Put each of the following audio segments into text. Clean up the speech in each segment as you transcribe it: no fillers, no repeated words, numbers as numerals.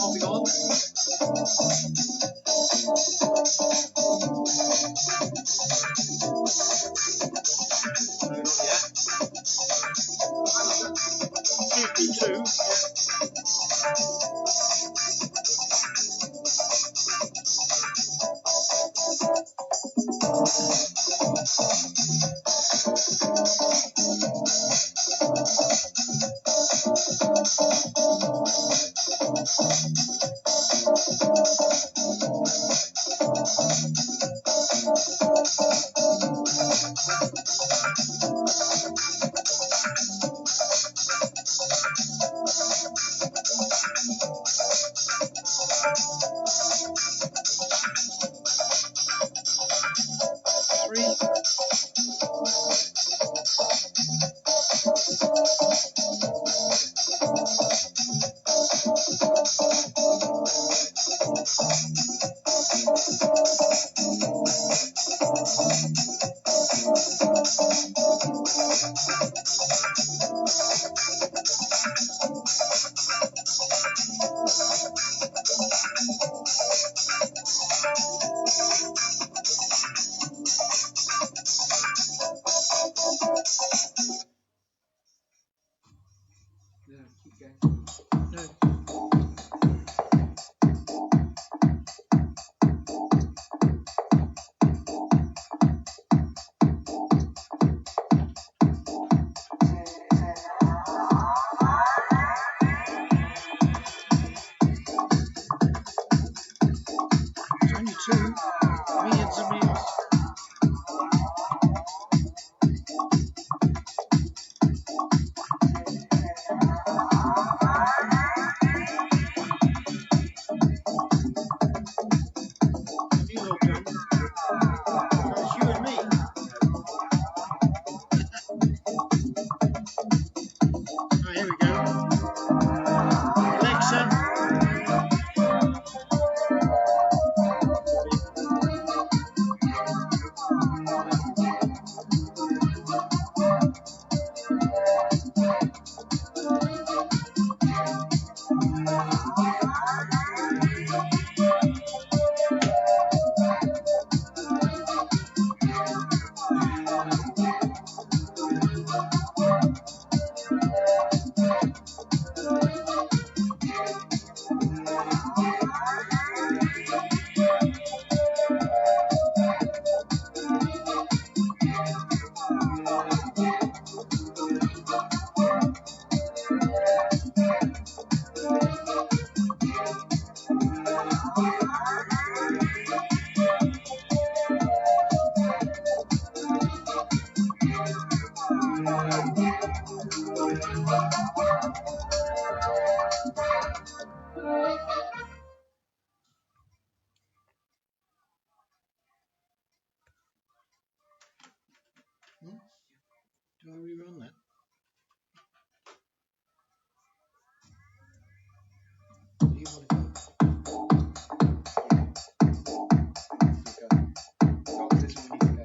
Moving on. Not yet. 2v2. Do I rerun that? Do you want to go? Oh, this one we need to go.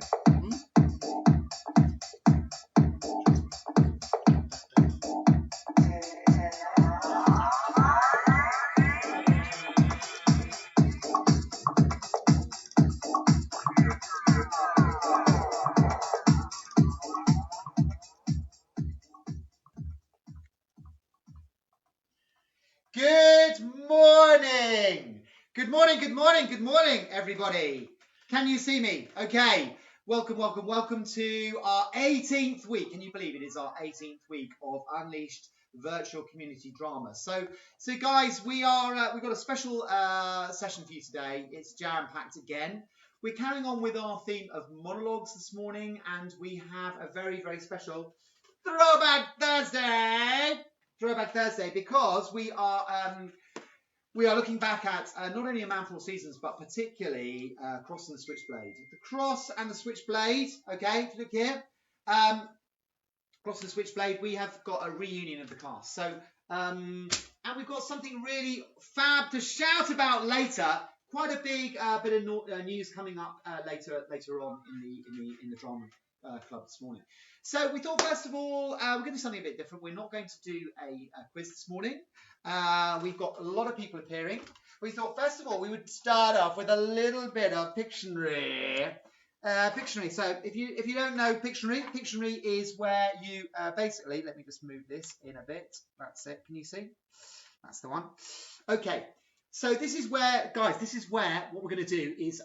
Good morning. Good morning, good morning, good morning, everybody. Can you see me? Okay. Welcome, welcome, welcome to our 18th week. Can you believe it is our 18th week of Unleashed Virtual Community Drama? So guys, we've got a special session for you today. It's jam-packed again. We're carrying on with our theme of monologues this morning, and we have a very, very special Throwback Thursday. Throwback Thursday, because we are looking back at not only a mouthful of seasons, but particularly Cross and the Switchblade. The Cross and the Switchblade. Okay, look here. Cross and the Switchblade. We have got a reunion of the cast. So and we've got something really fab to shout about later. Quite a big bit of news coming up later on in the drama club this morning. So we thought, first of all, we're going to do something a bit different. We're not going to do a quiz this morning. We've got a lot of people appearing. We thought, first of all, we would start off with a little bit of Pictionary. Pictionary. So if you don't know Pictionary is where you basically, let me just move this in a bit. That's it. Can you see? That's the one. Okay. So this is where, guys, what we're going to do is,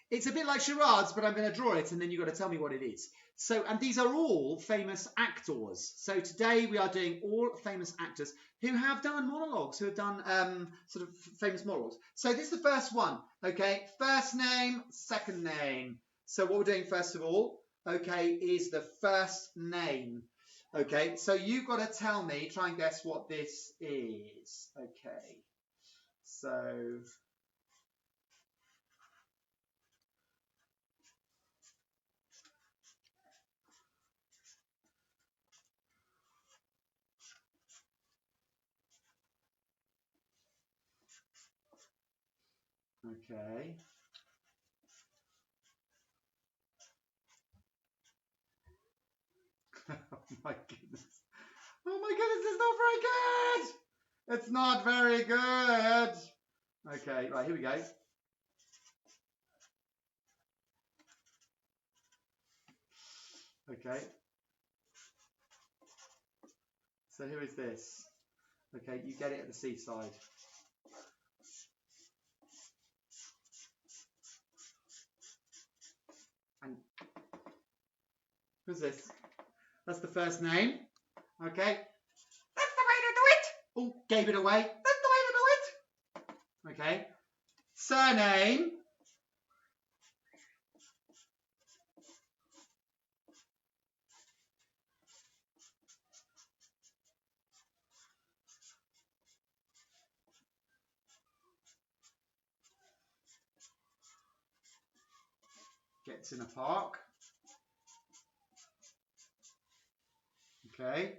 it's a bit like charades, but I'm going to draw it and then you've got to tell me what it is. So, and these are all famous actors. So today we are doing all famous actors who have done monologues, who have done sort of famous monologues. So this is the first one, okay? First name, second name. So what we're doing first of all, okay, is the first name. Okay, so you've got to tell me, try and guess what this is. Okay, so... Okay. Oh my goodness. Oh my goodness, it's not very good. It's not very good. Okay, right, here we go. Okay. So who is this? Okay, you get it at the seaside. And who's this? That's the first name. Okay. That's the way to do it. Oh, gave it away. That's the way to do it. Okay. Surname. Gets in a park. Okay.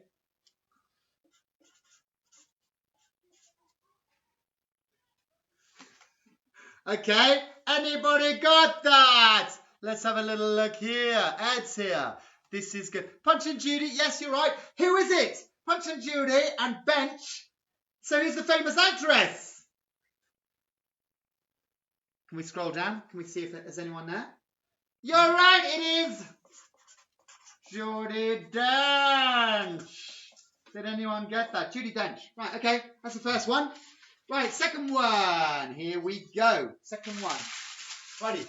Okay, anybody got that? Let's have a little look here. Ed's here. This is good. Punch and Judy, yes, you're right. Who is it? Punch and Judy and Bench. So who's the famous actress? Can we scroll down? Can we see if there's anyone there? You're right, it is Judi Dench. Did anyone get that? Judi Dench. Right, okay, that's the first one. Right, second one. Here we go. Second one. Righty.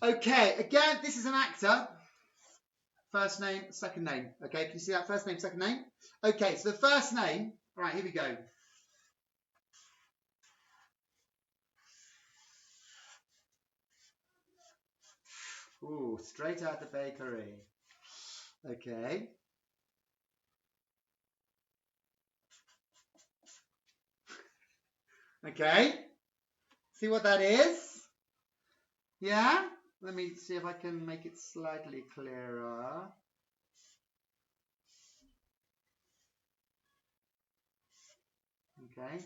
Okay, again, this is an actor. First name, second name. Okay, can you see that? First name, second name. Okay, so the first name. Right, here we go. Ooh, straight out the bakery. Okay. Okay. See what that is? Yeah? Let me see if I can make it slightly clearer. Okay.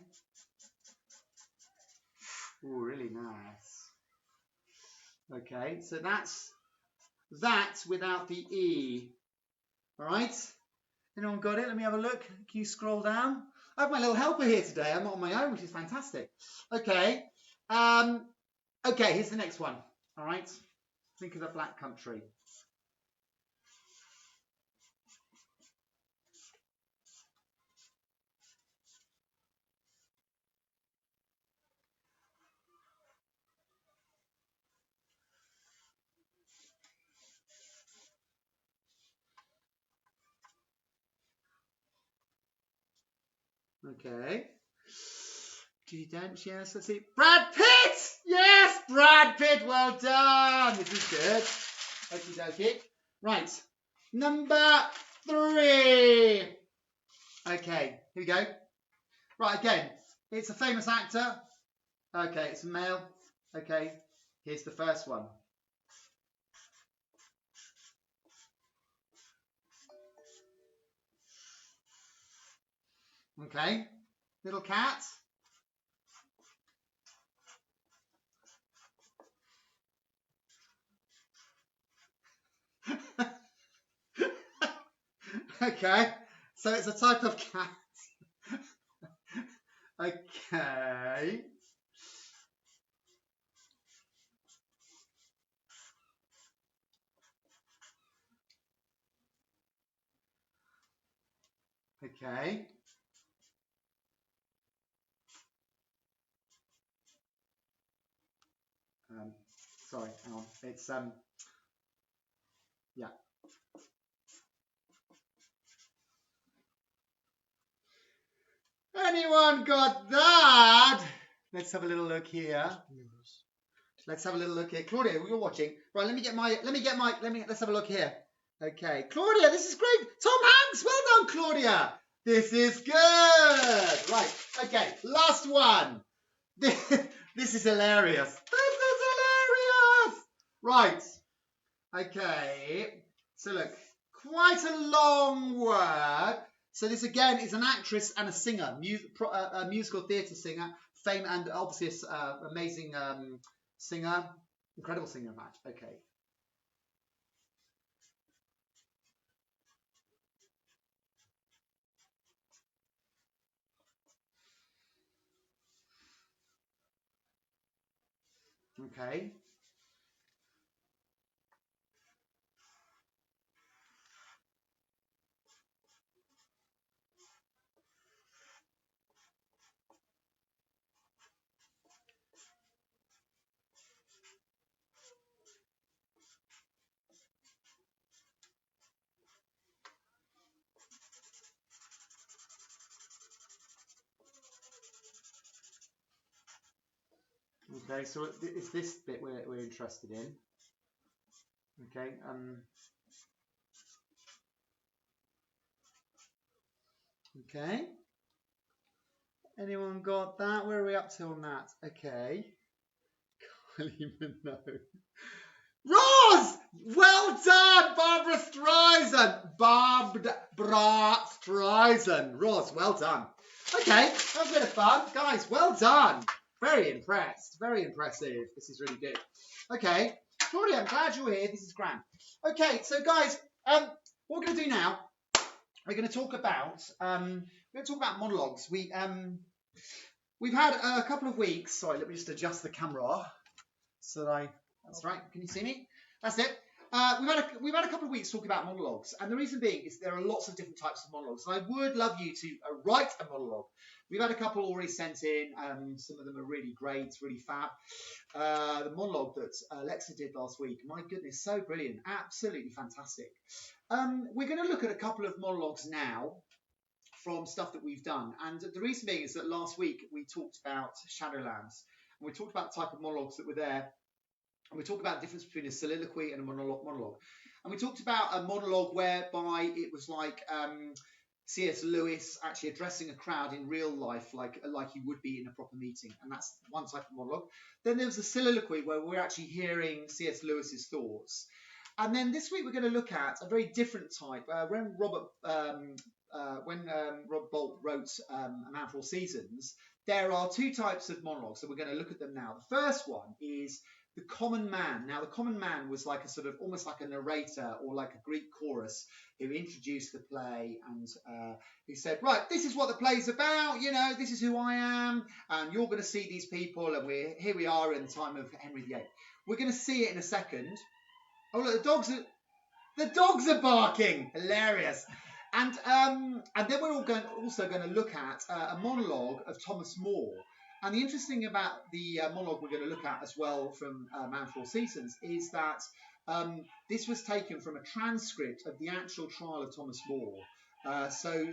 Ooh, really nice. Okay, so that's that without the E. All right? Anyone got it? Let me have a look. Can you scroll down? I have my little helper here today. I'm not on my own, which is fantastic. Okay. Okay, here's the next one. All right? Think of a black country. Okay. Judi Dench, yes, let's see. Brad Pitt! Yes, Brad Pitt, well done. This is good. Okie dokie. Right, number 3. Okay, here we go. Right, again, it's a famous actor. Okay, it's a male. Okay, here's the first one. Okay, little cat. Okay, so it's a type of cat. Okay. Okay. Sorry, hang on. It's yeah. Anyone got that? Let's have a little look here. Let's have a little look here. Claudia, you're watching. Right, let's have a look here. Okay, Claudia, this is great. Tom Hanks, well done, Claudia. This is good. Right, okay, last one. This is hilarious. This is hilarious. Right, okay. So look, quite a long word. So this again is an actress and a singer, a musical theatre singer, fame and obviously amazing singer, incredible singer, Matt. Okay. Okay. Okay, so it's this bit we're interested in. Okay. Okay. Anyone got that? Where are we up to on that? Okay. Can't even know. Rose! Well done, Barbara Streisand. Barbara Streisand. Rose, well done. Okay, that was a bit of fun. Guys, well done. Very impressed. Very impressive. This is really good. Okay, Claudia, I'm glad you're here. This is grand. Okay, so guys, what we're going to do now, we're going to talk about monologues. We've had a couple of weeks. Sorry, let me just adjust the camera so that that's right. Can you see me? That's it. We've had a couple of weeks talking about monologues, and the reason being is there are lots of different types of monologues, and I would love you to write a monologue. We've had a couple already sent in. Some of them are really great, really fab. The monologue that Alexa did last week, my goodness, so brilliant, absolutely fantastic. We're going to look at a couple of monologues now from stuff that we've done, and the reason being is that last week we talked about Shadowlands, and we talked about the type of monologues that were there. And we talked about the difference between a soliloquy and a monologue. And we talked about a monologue whereby it was like C.S. Lewis actually addressing a crowd in real life, like he would be in a proper meeting. And that's one type of monologue. Then there was a soliloquy where we're actually hearing C.S. Lewis's thoughts. And then this week we're going to look at a very different type. When Robert Bolt wrote A Man for All Seasons, there are two types of monologues. So we're going to look at them now. The first one is the common man. Now, the common man was like a sort of almost like a narrator or like a Greek chorus who introduced the play and who said, right, this is what the play's about, you know, this is who I am, and you're going to see these people, and here we are in the time of Henry VIII. We're going to see it in a second. Oh, look, the dogs are barking. Hilarious. And then we're also going to look at a monologue of Thomas More. And the interesting thing about the monologue we're going to look at as well from Man for All Seasons is that this was taken from a transcript of the actual trial of Thomas More. So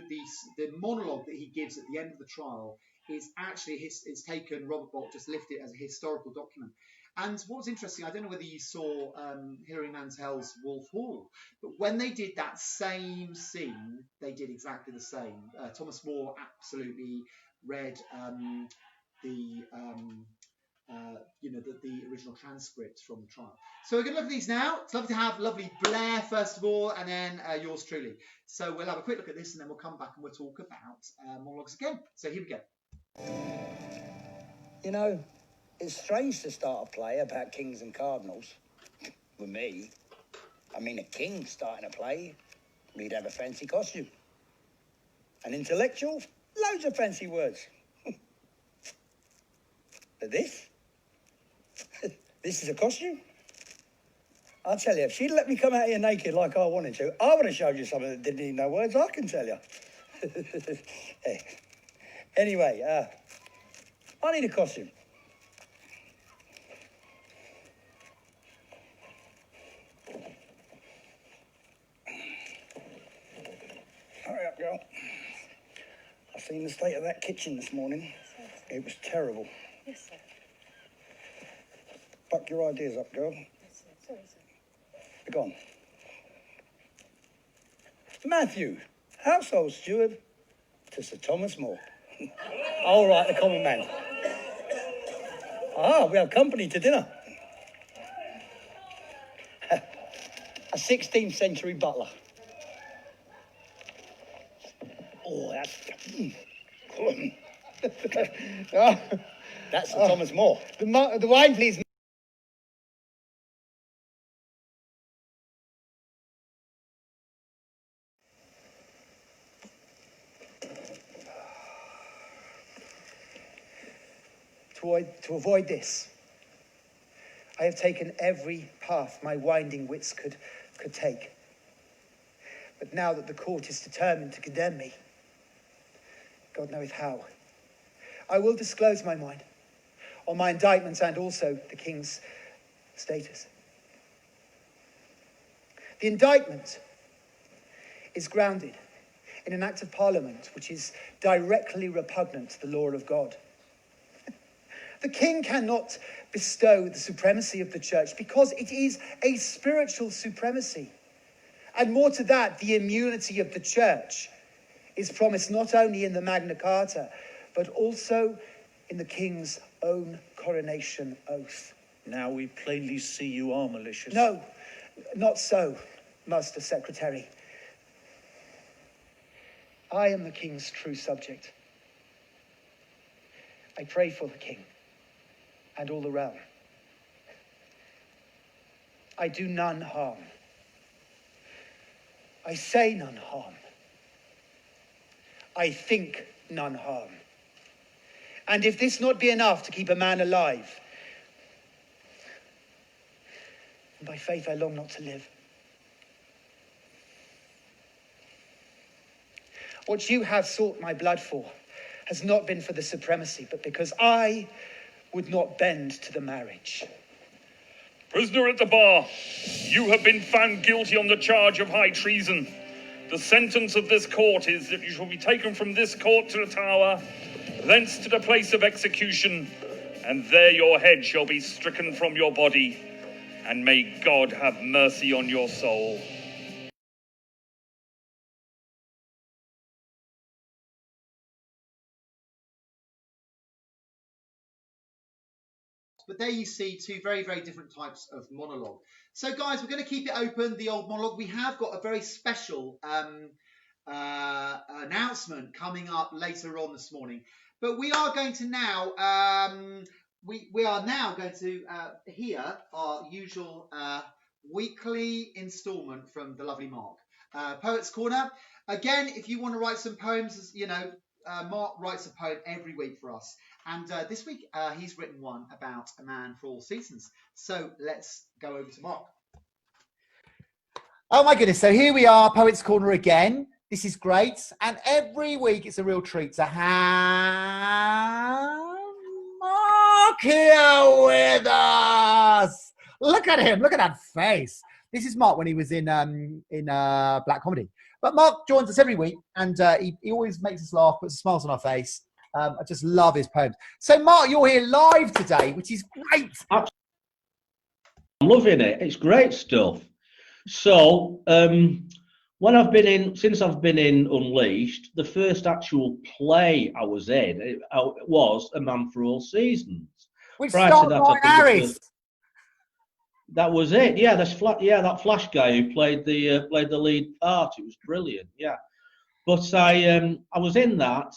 the monologue that he gives at the end of the trial is actually it's taken. Robert Bolt just lifted it as a historical document. And what was interesting, I don't know whether you saw Hilary Mantel's Wolf Hall, but when they did that same scene, they did exactly the same. Thomas More absolutely read the original transcript from the trial. So we're going to look at these now. It's lovely to have lovely Blair first of all, and then yours truly. So we'll have a quick look at this, and then we'll come back and we'll talk about monologues again. So here we go. You know, it's strange to start a play about kings and cardinals. With me, I mean, a king starting a play. we'd have a fancy costume. An intellectual, loads of fancy words. But this? This is a costume? I'll tell you, if she'd let me come out here naked like I wanted to, I would have showed you something that didn't need no words, I can tell you. Hey. Anyway, I need a costume. Hurry up, girl. I've seen the state of that kitchen this morning. It was terrible. Yes, sir. Buck your ideas up, girl. Yes, sir. Sorry, sir. Be gone. Matthew, household steward to Sir Thomas More. All right, the common man. Ah, we have company to dinner. A 16th century butler. Oh, that's Sir Thomas More. The wine, please. To avoid this, I have taken every path my winding wits could take. But now that the court is determined to condemn me, God knoweth how, I will disclose my mind on my indictments and also the king's status. The indictment is grounded in an act of parliament which is directly repugnant to the law of God. The king cannot bestow the supremacy of the church because it is a spiritual supremacy. And more to that, the immunity of the church is promised not only in the Magna Carta, but also in the king's own coronation oath. Now we plainly see you are malicious. No, not so, Master Secretary. I am the king's true subject. I pray for the king and all the realm. I do none harm. I say none harm. I think none harm. And if this not be enough to keep a man alive, by faith I long not to live. What you have sought my blood for has not been for the supremacy, but because I would not bend to the marriage. Prisoner at the bar, you have been found guilty on the charge of high treason. The sentence of this court is that you shall be taken from this court to the Tower, thence to the place of execution, and there your head shall be stricken from your body, and may God have mercy on your soul. But there you see two very, very different types of monologue. So, guys, we're going to keep it open, the old monologue. We have got a very special announcement coming up later on this morning. But we are going to now, we are now going to hear our usual weekly instalment from the lovely Mark. Poets Corner. Again, if you want to write some poems, you know, Mark writes a poem every week for us. And this week, he's written one about a man for all seasons. So let's go over to Mark. Oh my goodness, so here we are, Poets Corner again. This is great. And every week it's a real treat to have Mark here with us. Look at him, look at that face. This is Mark when he was in Black Comedy. But Mark joins us every week and he always makes us laugh, puts smiles on our face. I just love his poems. So, Mark, you're here live today, which is great. I'm loving it. It's great stuff. So, since I've been in Unleashed, the first actual play I was in was A Man for All Seasons. Which starred Ryan Harris. That was it. Yeah, that Flash guy who played the lead part. It was brilliant. Yeah. But I was in that.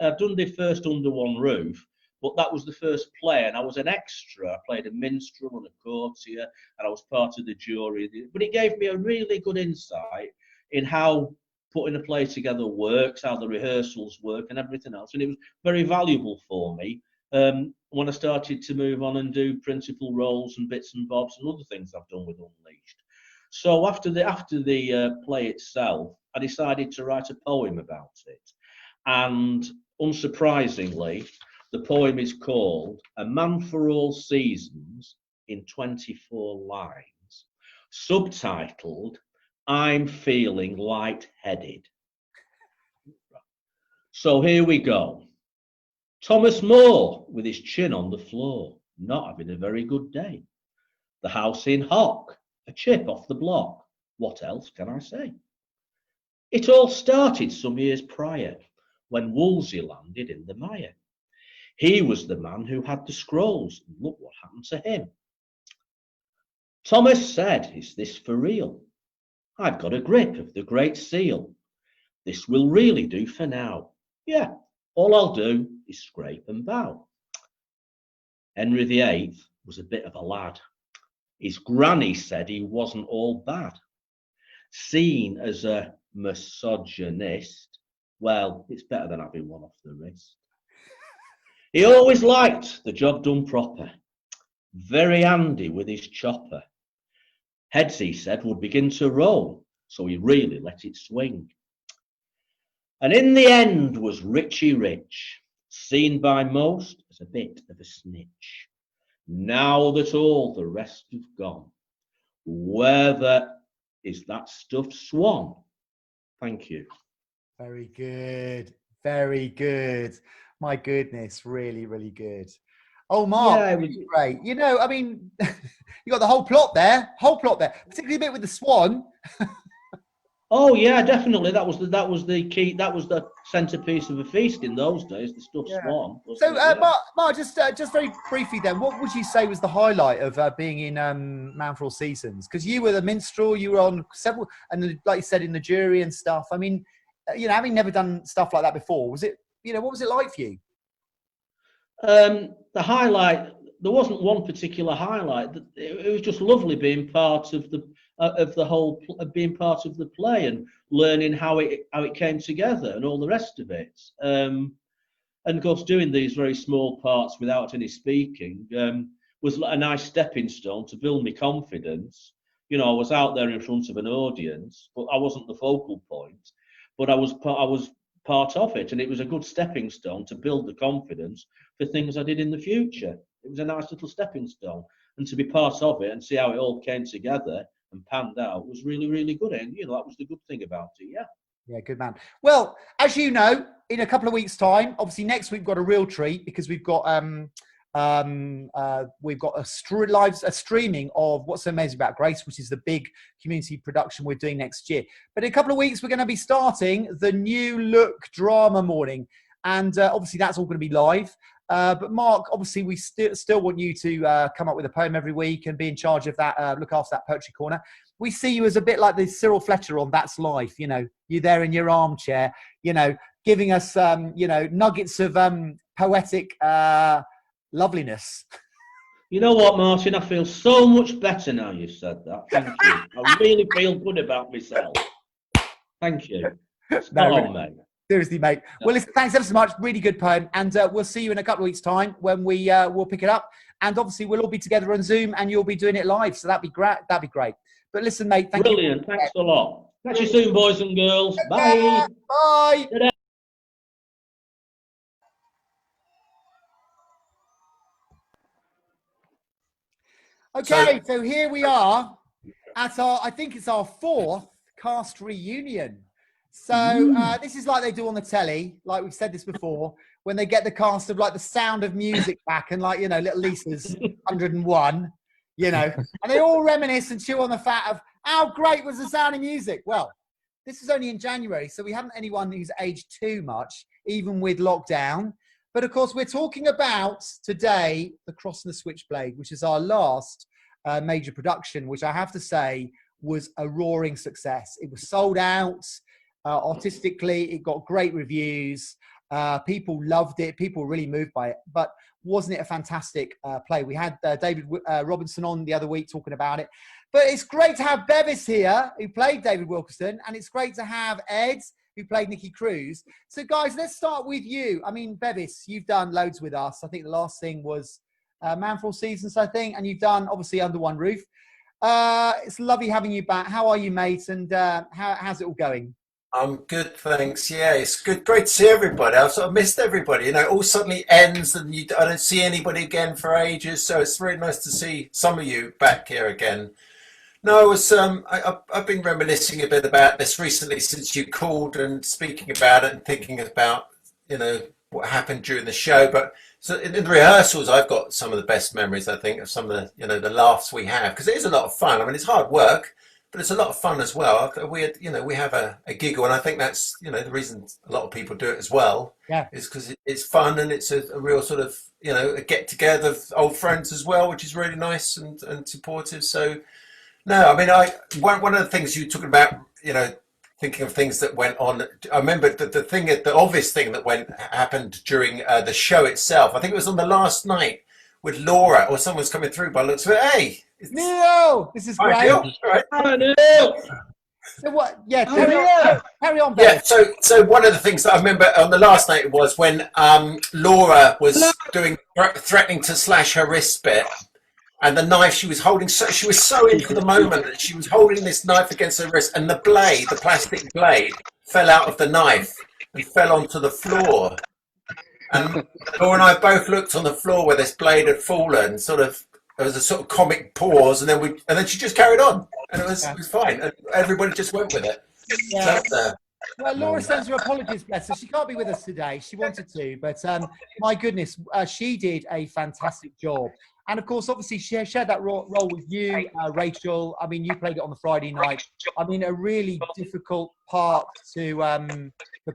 I'd done the first Under One Roof, but that was the first play, and I was an extra. I played a minstrel and a courtier, and I was part of the jury. But it gave me a really good insight in how putting a play together works, how the rehearsals work, and everything else. And it was very valuable for me when I started to move on and do principal roles and bits and bobs and other things I've done with Unleashed. So after the play itself, I decided to write a poem about it. And unsurprisingly, the poem is called A Man for All Seasons in 24 lines, subtitled I'm Feeling Light-Headed. So here we go. Thomas Moore, with his chin on the floor, not having a very good day. The house in hock, a chip off the block. What else can I say? It all started some years prior, when Wolsey landed in the mire. He was the man who had the scrolls, and look what happened to him. Thomas said, is this for real? I've got a grip of the Great Seal. This will really do for now. Yeah, all I'll do is scrape and bow. Henry VIII was a bit of a lad. His granny said he wasn't all bad. Seen as a misogynist, well, it's better than having one off the wrist. He always liked the job done proper. Very handy with his chopper. Heads, he said, would begin to roll, so he really let it swing. And in the end was Richie Rich, seen by most as a bit of a snitch. Now that all the rest have gone, where is that stuffed swan? Thank you. Very good. Very good. My goodness, really, really good. Oh, Mark, Yeah, really great. You know, I mean, you got the whole plot there, particularly a bit with the swan. Oh yeah, definitely. That was the key. That was the centerpiece of a feast in those days. The stuffed swan. So, Mark, just very briefly, then, what would you say was the highlight of being in Man for All Seasons? Because you were the minstrel, you were on several, and like you said, in the jury and stuff. I mean, you know, having never done stuff like that before, was it? You know, what was it like for you? The highlight. There wasn't one particular highlight. It was just lovely being part of the whole, being part of the play and learning how it came together and all the rest of it. And of course, doing these very small parts without any speaking was a nice stepping stone to build me confidence. You know, I was out there in front of an audience, but I wasn't the focal point. But I was part of it, and it was a good stepping stone to build the confidence for things I did in the future. It was a nice little stepping stone, and to be part of it and see how it all came together and panned out was really, really good. And you know, that was the good thing about it. Yeah. Yeah, good man. Well, as you know, in a couple of weeks' time, obviously next week we've got a real treat because we've got a streaming of What's So Amazing About Grace, which is the big community production we're doing next year. But in a couple of weeks, we're going to be starting the New Look Drama Morning, and obviously that's all going to be live. But Mark, obviously we still want you to come up with a poem every week and be in charge of that, look after that poetry corner. We see you as a bit like the Cyril Fletcher on That's Life. You know, you're there in your armchair, you know, giving us, you know, nuggets of poetic loveliness. You know what, Martin? I feel so much better now you've said that. Thank you. I really feel good about myself. Thank you. Spot on, mate. Seriously, mate. Well, listen, thanks ever so much. Really good poem. And we'll see you in a couple of weeks' time when we'll pick it up. And obviously, we'll all be together on Zoom and you'll be doing it live. So that'd be great. That'd be great. But listen, mate, thank you. Brilliant. Thanks a lot. Catch you soon, boys and girls. Bye. Bye. Ta-da. Okay, so here we are at I think it's our 4th cast reunion. So this is like they do on the telly, like we've said this before, when they get the cast of like The Sound of Music back and like, you know, little Lisa's 101, you know, and they all reminisce and chew on the fat of how great was The Sound of Music. Well, this is only in January, so we haven't anyone who's aged too much, even with lockdown. But of course, we're talking about today, The Cross and the Switchblade, which is our last major production, which I have to say was a roaring success. It was sold out artistically. It got great reviews. People loved it. People were really moved by it. But wasn't it a fantastic play? We had David Robinson on the other week talking about it. But it's great to have Bevis here, who played David Wilkerson, and it's great to have Ed, who played Nicky Cruz. So, guys, let's start with you. I mean, Bevis, you've done loads with us. I think the last thing was Man for All Seasons, I think, and you've done, obviously, Under One Roof. It's lovely having you back. How are you, mate? And how's it all going? I'm good, thanks. Yeah, it's good. Great to see everybody. I've sort of missed everybody. It all suddenly ends and I don't see anybody again for ages. So it's really nice to see some of you back here again. No, I was, I've been reminiscing a bit about this recently since you called and speaking about it and thinking about, what happened during the show. But so in the rehearsals, I've got some of the best memories, I think, of some of the, the laughs we have, because it is a lot of fun. I mean, it's hard work, but it's a lot of fun as well. We have a giggle, and I think that's, the reason a lot of people do it as well. Yeah. Is because it's fun and it's a real sort of, a get together of old friends as well, which is really nice and supportive. So, no, I mean, one of the things you were talking about, thinking of things that went on. I remember the obvious thing that happened during the show itself. I think it was on the last night with Laura, or someone's coming through by the looks of it. Hey, Neil, this is great. Neil. Right. Hi, Neil. So what? Yeah, carry on, Yeah. Bevis. So one of the things that I remember on the last night was when Laura was threatening to slash her wrist bit. And the knife she was holding, she was so into the moment that she was holding this knife against her wrist, and the plastic blade, fell out of the knife and fell onto the floor. And Laura and I both looked on the floor where this blade had fallen. There was a sort of comic pause, and then she just carried on, and it was fine. And everybody just went with it. Yeah. So, Well, Laura sends her apologies, bless her. She can't be with us today. She wanted to, but my goodness, she did a fantastic job. And of course, obviously, she shared that role with you, Rachel. I mean, you played it on the Friday night. I mean, a really difficult part to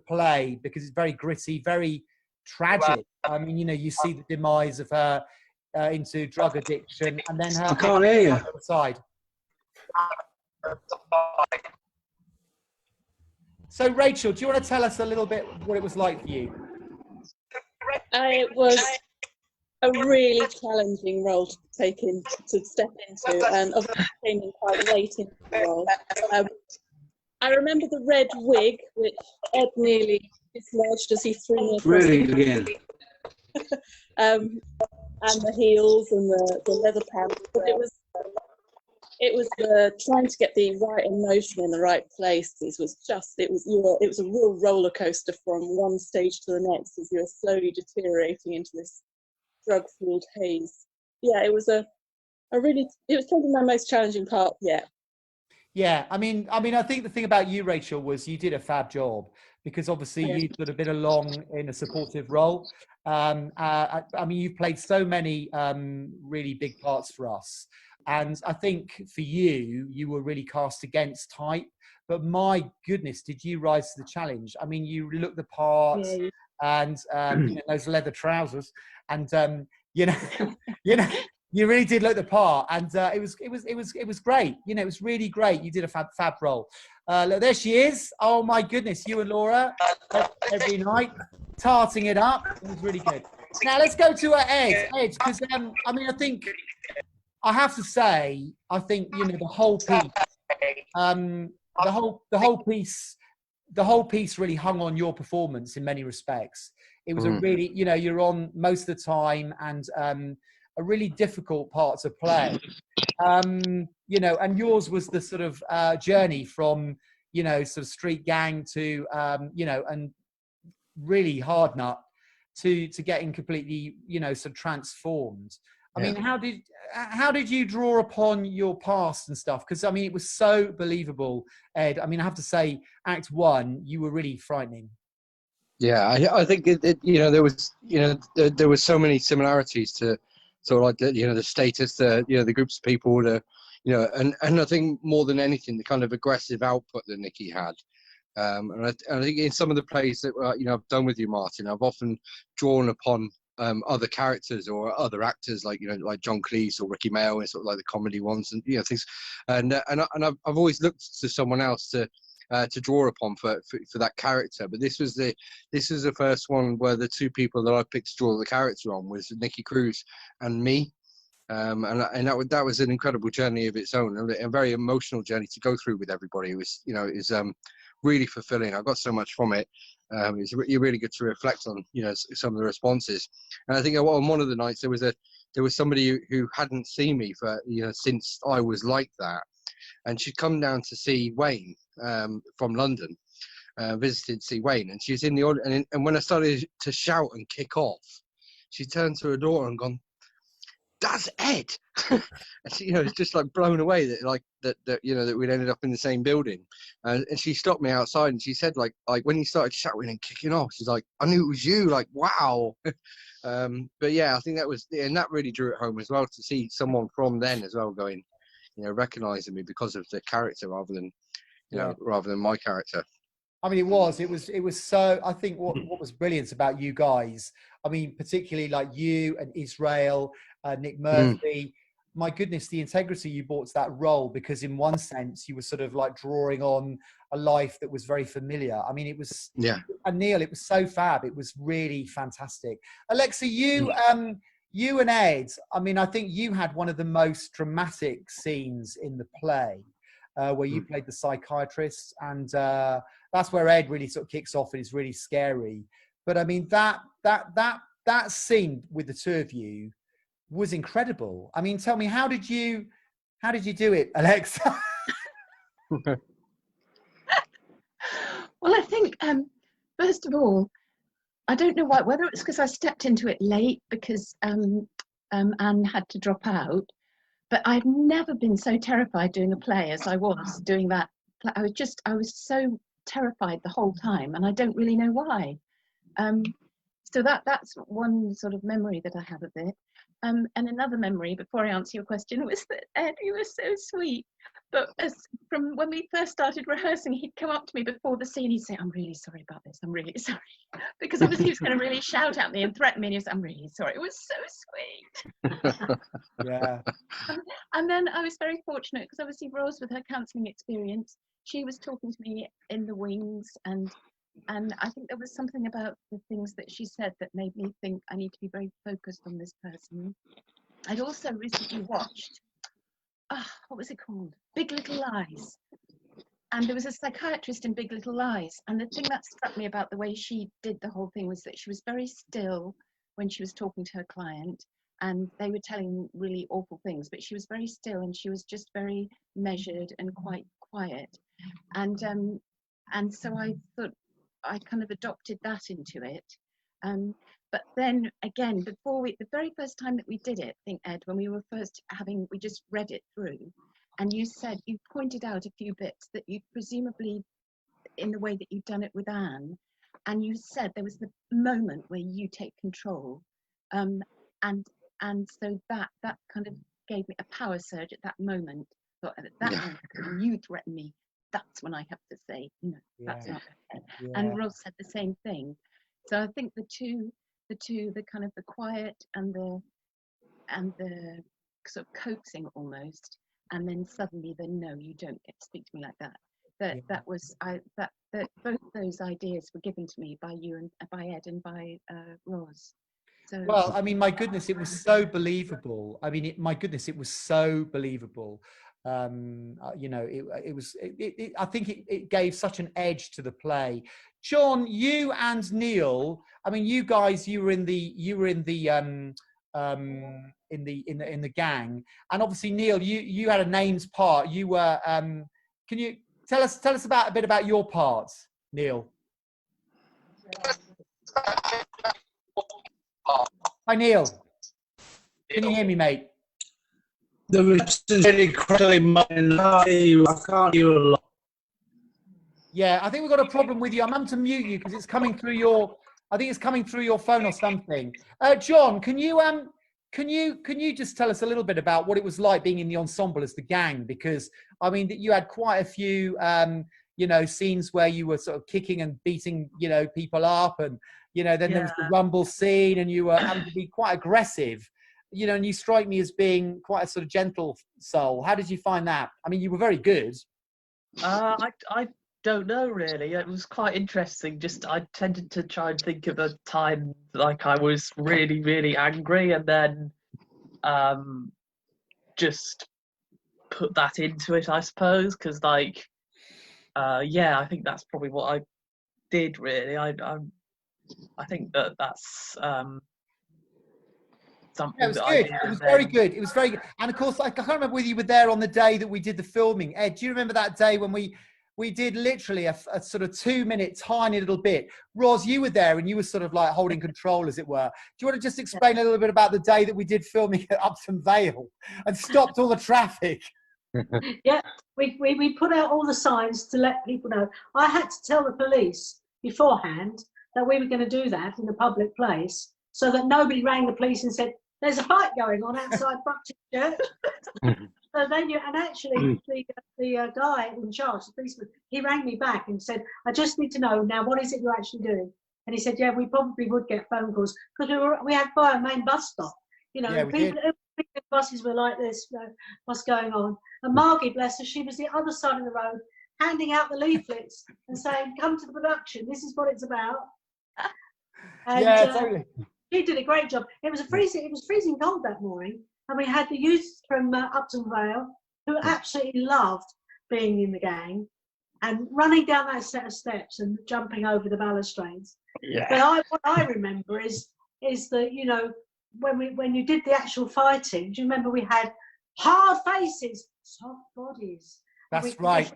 play because it's very gritty, very tragic. I mean, you see the demise of her into drug addiction, and then her. I can't hear you. Side. So, Rachel, do you want to tell us a little bit what it was like for you? It was a really challenging role to step into, and obviously came in quite late into the role. I remember the red wig, which Ed nearly dislodged as he threw me across. Really again. And the heels and the leather pants, but it was the trying to get the right emotion in the right places it was a real roller coaster from one stage to the next as you were slowly deteriorating into this drug-fueled haze. Yeah, it was probably my most challenging part yet. Yeah, I mean, I think the thing about you, Rachel, was you did a fab job because obviously you've sort of been along in a supportive role. I mean, you've played so many really big parts for us. And I think for you were really cast against type. But my goodness, did you rise to the challenge? I mean, you look the part, and those leather trousers, and you really did look the part, and it was great. It was really great. You did a fab role. Look, there she is. Oh my goodness, you and Laura every night tarting it up. It was really good. Now let's go to Ed, because I mean, I think I have to say, I think the whole piece, the whole piece really hung on your performance in many respects. It was a really, you're on most of the time, and a really difficult part to play. And yours was the sort of journey from sort of street gang to and really hard nut to getting completely sort of transformed. I mean, how did you draw upon your past and stuff? Because I mean, it was so believable, Ed. I mean, I have to say, Act 1, you were really frightening. Yeah, I think there was so many similarities to sort of like the status, the groups of people, and I think more than anything, the kind of aggressive output that Nicky had. And I think in some of the plays that I've done with you, Martin, I've often drawn upon other characters or other actors like John Cleese or Ricky Mail and sort of like the comedy ones and things, and I've always looked to someone else to to draw upon for that character. But this was the first one where the two people that I picked to draw the character on was Nicky Cruz and me. And that was an incredible journey of its own, a very emotional journey to go through with everybody. It was, you know, it was really fulfilling. I got so much from it. It was really good to reflect on, you know, some of the responses. And I think on one of the nights there was somebody who hadn't seen me for, you know, since I was like that, and she'd come down to see Wayne from London, visited to see Wayne, and she was in the audience. And when I started to shout and kick off, she turned to her daughter and gone, "That's Ed." And she, you know, it's just like blown away that you know, that we'd ended up in the same building. And she stopped me outside and she said, like when you started shouting and kicking off, she's like, "I knew it was you." Like, wow. But yeah, I think that really drew it home as well, to see someone from then as well going, you know, recognizing me because of the character rather than, you know, rather than my character. I mean, it was so, I think what was brilliant about you guys, I mean, particularly like you and Israel, Nick Murphy, my goodness, the integrity you brought to that role, because in one sense you were sort of like drawing on a life that was very familiar. I mean, it was, and Neil, it was so fab. It was really fantastic. Alexa, you and Ed, I mean, I think you had one of the most dramatic scenes in the play, where you played the psychiatrist, and that's where Ed really sort of kicks off and is really scary. But I mean, that scene with the two of you was incredible. I mean, tell me, how did you do it, Alexa? Well, I think first of all, I don't know why, whether it's because I stepped into it late because Anne had to drop out, but I've never been so terrified doing a play as I was doing that. I was so terrified the whole time, and I don't really know why. So that's one sort of memory that I have of it. And another memory, before I answer your question, was that Ed, you were so sweet. But from when we first started rehearsing, he'd come up to me before the scene, he'd say, "I'm really sorry about this, I'm really sorry." Because obviously he was going to really shout at me and threaten me, and he was, "I'm really sorry." It was so sweet. Yeah. And then I was very fortunate, because obviously Rose, with her counselling experience, she was talking to me in the wings, and I think there was something about the things that she said that made me think I need to be very focused on this person. I'd also recently watched, what was it called? Big Little Lies. And there was a psychiatrist in Big Little Lies. And the thing that struck me about the way she did the whole thing was that she was very still when she was talking to her client. And they were telling really awful things, but she was very still, and she was just very measured and quite quiet. And so I thought, I kind of adopted that into it. But then again, the very first time that we did it, I think, Ed, when we were first we just read it through, and you pointed out a few bits that you presumably, in the way that you've done it with Anne, and you said there was the moment where you take control, and so that kind of gave me a power surge at that moment. But at that moment, when you threaten me, that's when I have to say, no, that's not fair. Yeah. And Ross said the same thing. So I think the kind of the quiet and the sort of coaxing almost, and then suddenly the no, you don't get to speak to me like that. That both those ideas were given to me by you and by Ed and by Ross. So, well, I mean, my goodness, it was so believable. I mean, my goodness, it was so believable. You know, I think it gave such an edge to the play. John, you and Neil, I mean, you guys, you were in the gang, and obviously Neil, you had a names part. You were can you tell us a bit about your parts, Neil? Hi, Neil. Can you hear me, mate? The reception's really crackling. I can't hear a lot. Yeah, I think we've got a problem with you. I'm having to mute you because it's coming through your. I think it's coming through your phone or something. John, can you just tell us a little bit about what it was like being in the ensemble as the gang? Because I mean, you had quite a few, you know, scenes where you were sort of kicking and beating, you know, people up, and you know, then there was the rumble scene, and you were having to be quite aggressive. You know, and you strike me as being quite a sort of gentle soul. How did you find that? I mean, you were very good. I don't know really. It was quite interesting. Just I tended to try and think of a time like I was really, really angry, and then just put that into it, I suppose, because like yeah, I think that's probably what I did really. I think that's something Yeah, it was that I good. did. It was And very then, good. It was very good. And of course, like, I can't remember whether you were there on the day that we did the filming. Ed, do you remember that day when we did literally a sort of 2-minute tiny little bit? Roz, you were there and you were sort of like holding control, as it were. Do you want to just explain a little bit about the day that we did filming at Upton Vale and stopped all the traffic? Yeah, we put out all the signs to let people know. I had to tell the police beforehand that we were going to do that in a public place, so that nobody rang the police and said, "There's a fight going on outside Buckton Church." So they knew, and actually the guy in charge, the policeman, he rang me back and said, "I just need to know now, what is it you're actually doing?" And he said, "Yeah, we probably would get phone calls because we had by a main bus stop. You know, Yeah, we people, the buses were like this, you know, what's going on?" And Margie, bless her, she was the other side of the road, handing out the leaflets and saying, "Come to the production. This is what it's about." And, yeah, totally. She did a great job. It was freezing cold that morning, and we had the youth from Upton Vale who absolutely loved being in the gang and running down that set of steps and jumping over the balustrades. Yeah. But what I remember is that, you know, when you did the actual fighting, do you remember we had hard faces, soft bodies? That's right.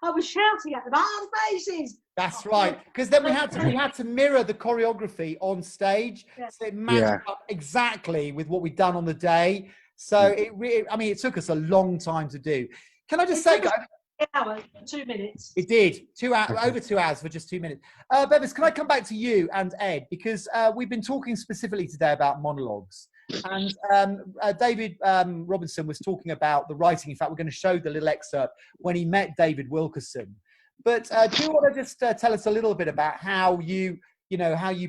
I was shouting at them, hard faces. That's right, because then we had to mirror the choreography on stage, so it matched up exactly with what we'd done on the day. So it really, I mean, it took us a long time to do. Can I just say, guys? An hour, 2 minutes. It did 2 hours, over 2 hours for just 2 minutes. Bevis, can I come back to you and Ed, because we've been talking specifically today about monologues, and David Robinson was talking about the writing. In fact, we're going to show the little excerpt when he met David Wilkerson. But do you want to just tell us a little bit about how you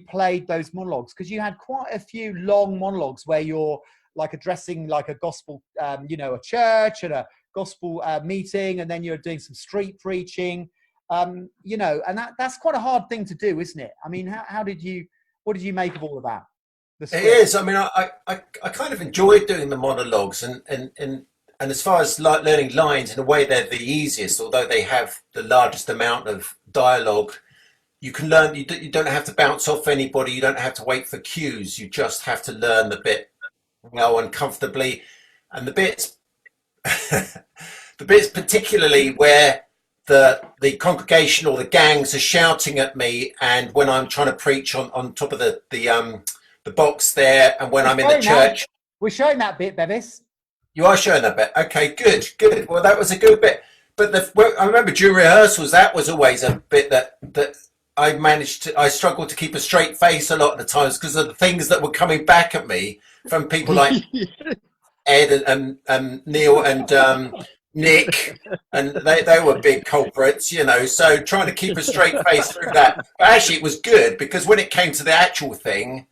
played those monologues? Because you had quite a few long monologues where you're like addressing like a gospel, a church and a gospel meeting, and then you're doing some street preaching, and that's quite a hard thing to do, isn't it? I mean, what did you make of all of that? It is. I mean, I kind of enjoyed doing the monologues, and as far as like learning lines, in a way they're the easiest, although they have the largest amount of dialogue. You can learn, you don't have to bounce off anybody, you don't have to wait for cues, you just have to learn the bit well and comfortably. And the bits particularly where the congregation or the gangs are shouting at me, and when I'm trying to preach on top of the box there, and when I'm in the church. We're showing that bit, Bevis. You are showing that bit. Okay, good. Well, that was a good bit. But I remember during rehearsals, that was always a bit that I struggled to keep a straight face a lot of the times because of the things that were coming back at me from people like Ed and Neil and Nick, and they were big culprits, so trying to keep a straight face through that. But actually it was good, because when it came to the actual thing,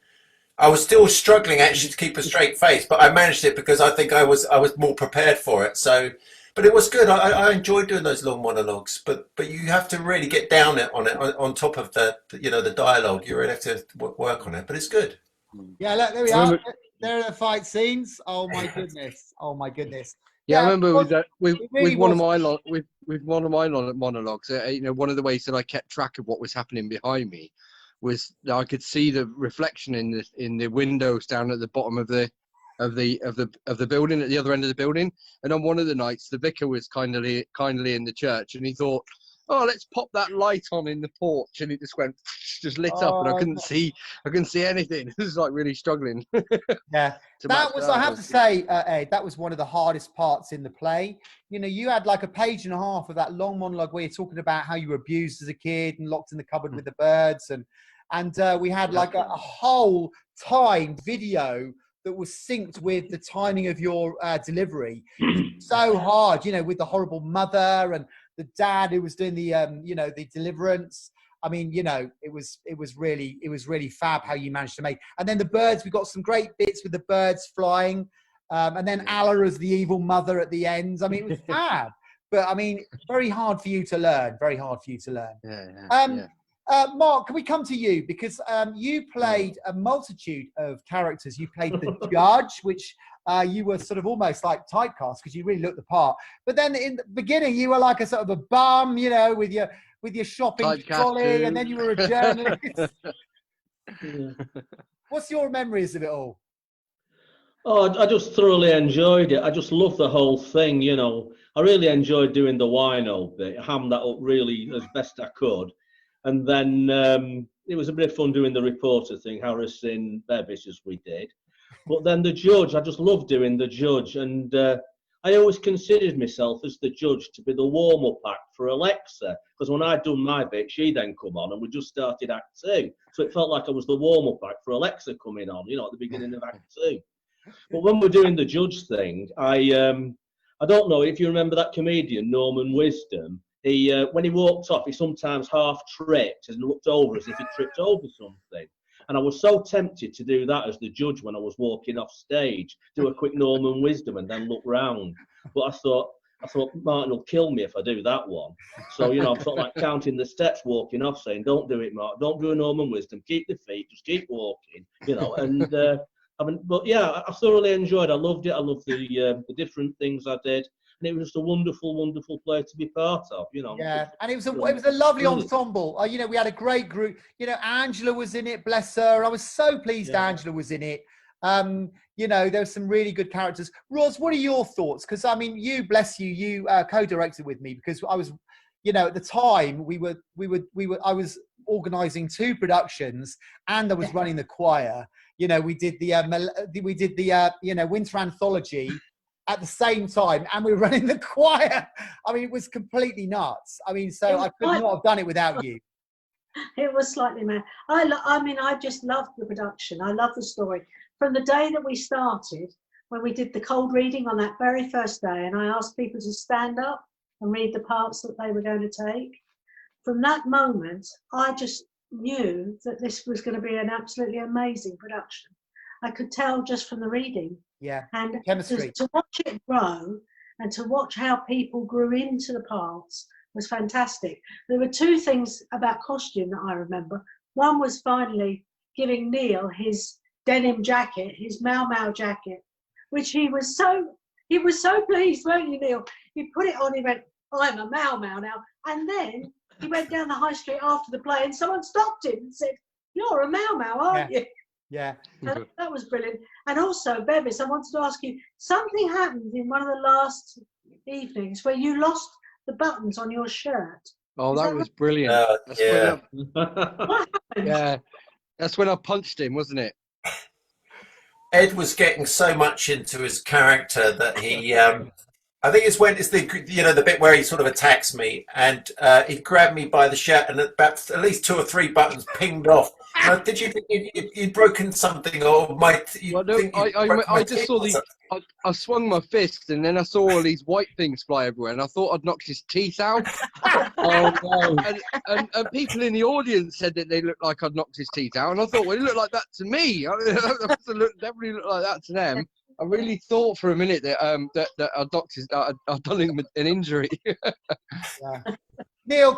I was still struggling actually to keep a straight face, but I managed it because I think I was more prepared for it. So, but it was good. I enjoyed doing those long monologues, but you have to really get down on top of the dialogue. You really have to work on it, but it's good. Yeah, look, there we are. There are the fight scenes. Oh my goodness. Yeah, I remember with one of my monologues. One of the ways that I kept track of what was happening behind me was that I could see the reflection in the windows down at the bottom of the building, at the other end of the building. And on one of the nights, the vicar was kindly in the church, and he thought, "Oh, let's pop that light on in the porch," and it just lit up, and I couldn't see anything. It was like really struggling. Yeah, that was, I have to say, Ed, that was one of the hardest parts in the play. You had like a page and a half of that long monologue where you're talking about how you were abused as a kid and locked in the cupboard with the birds, and we had like a whole timed video that was synced with the timing of your delivery. So hard, with the horrible mother and the dad who was doing the the deliverance. I mean, it was really fab how you managed to make. And then the birds, we got some great bits with the birds flying, and then Allah as the evil mother at the end. I mean, it was fab. but I mean, very hard for you to learn. Very hard for you to learn. Yeah. Mark, can we come to you? Because you played a multitude of characters. You played the judge, which you were sort of almost like typecast because you really looked the part. But then in the beginning, you were like a sort of a bum, you know, with your shopping Typecast trolley, too. and then you were a journalist. What's your memories of it all? Oh, I just thoroughly enjoyed it. I just loved the whole thing, you know. I really enjoyed doing the wino bit, hammed that up really as best I could. And then it was a bit of fun doing the reporter thing, harassing Bevis as we did. But then the judge, I just loved doing the judge. And I always considered myself as the judge to be the warm-up act for Alexa. Because when I'd done my bit, she then come on and we just started Act 2. So it felt like I was the warm-up act for Alexa coming on, you know, at the beginning of Act 2. But when we're doing the judge thing, I don't know if you remember that comedian, Norman Wisdom. He when he walked off, he sometimes half tripped and looked over as if he tripped over something. And I was so tempted to do that as the judge when I was walking off stage, do a quick Norman Wisdom and then look round. But I thought Martin will kill me if I do that one. So, you know, I'm sort of like counting the steps walking off, saying, don't do it, Mark. Don't do a Norman Wisdom. Keep the feet. Just keep walking, you know. And but yeah, I thoroughly enjoyed it. I loved it. I loved the different things I did. And it was just a wonderful, wonderful play to be part of, you know. Yeah, and it was a lovely ensemble. You know, we had a great group. You know, Angela was in it, bless her. I was so pleased Angela was in it. You know, there were some really good characters. Roz, what are your thoughts? Because I mean, you, bless you, you co-directed with me because I was, you know, at the time I was organising 2 productions and I was running the choir. You know, we did the you know, Winter Anthology at the same time, and we were running the choir. I mean, it was completely nuts. I mean, so I could not have done it without you. It was slightly mad. I mean, I just loved the production. I love the story. From the day that we started, when we did the cold reading on that very first day, and I asked people to stand up and read the parts that they were going to take, from that moment, I just knew that this was going to be an absolutely amazing production. I could tell just from the reading. Yeah, and chemistry. To watch it grow and to watch how people grew into the parts was fantastic. There were 2 things about costume that I remember. One was finally giving Neil his denim jacket, his Mau Mau jacket, which he was so pleased, weren't you, Neil? He put it on, he went, I'm a Mau Mau now. And then he went down the high street after the play and someone stopped him and said, you're a Mau Mau, aren't you? Yeah. That was brilliant. And also, Bevis, I wanted to ask you, something happened in one of the last evenings where you lost the buttons on your shirt. Oh, that was brilliant. That's when I punched him, wasn't it? Ed was getting so much into his character that he I think it's the you know, the bit where he sort of attacks me and he grabbed me by the shirt and about at least 2 or 3 buttons pinged off. Did you think you'd broken something, or might you? Well, no, I just saw I swung my fist and then I saw all these white things fly everywhere and I thought I'd knocked his teeth out. Oh no! And people in the audience said that they looked like I'd knocked his teeth out, and I thought, well, it looked like that to me. It definitely looked like that to them. I really thought for a minute that that our doctors I'd done him an injury. Yeah. Neil,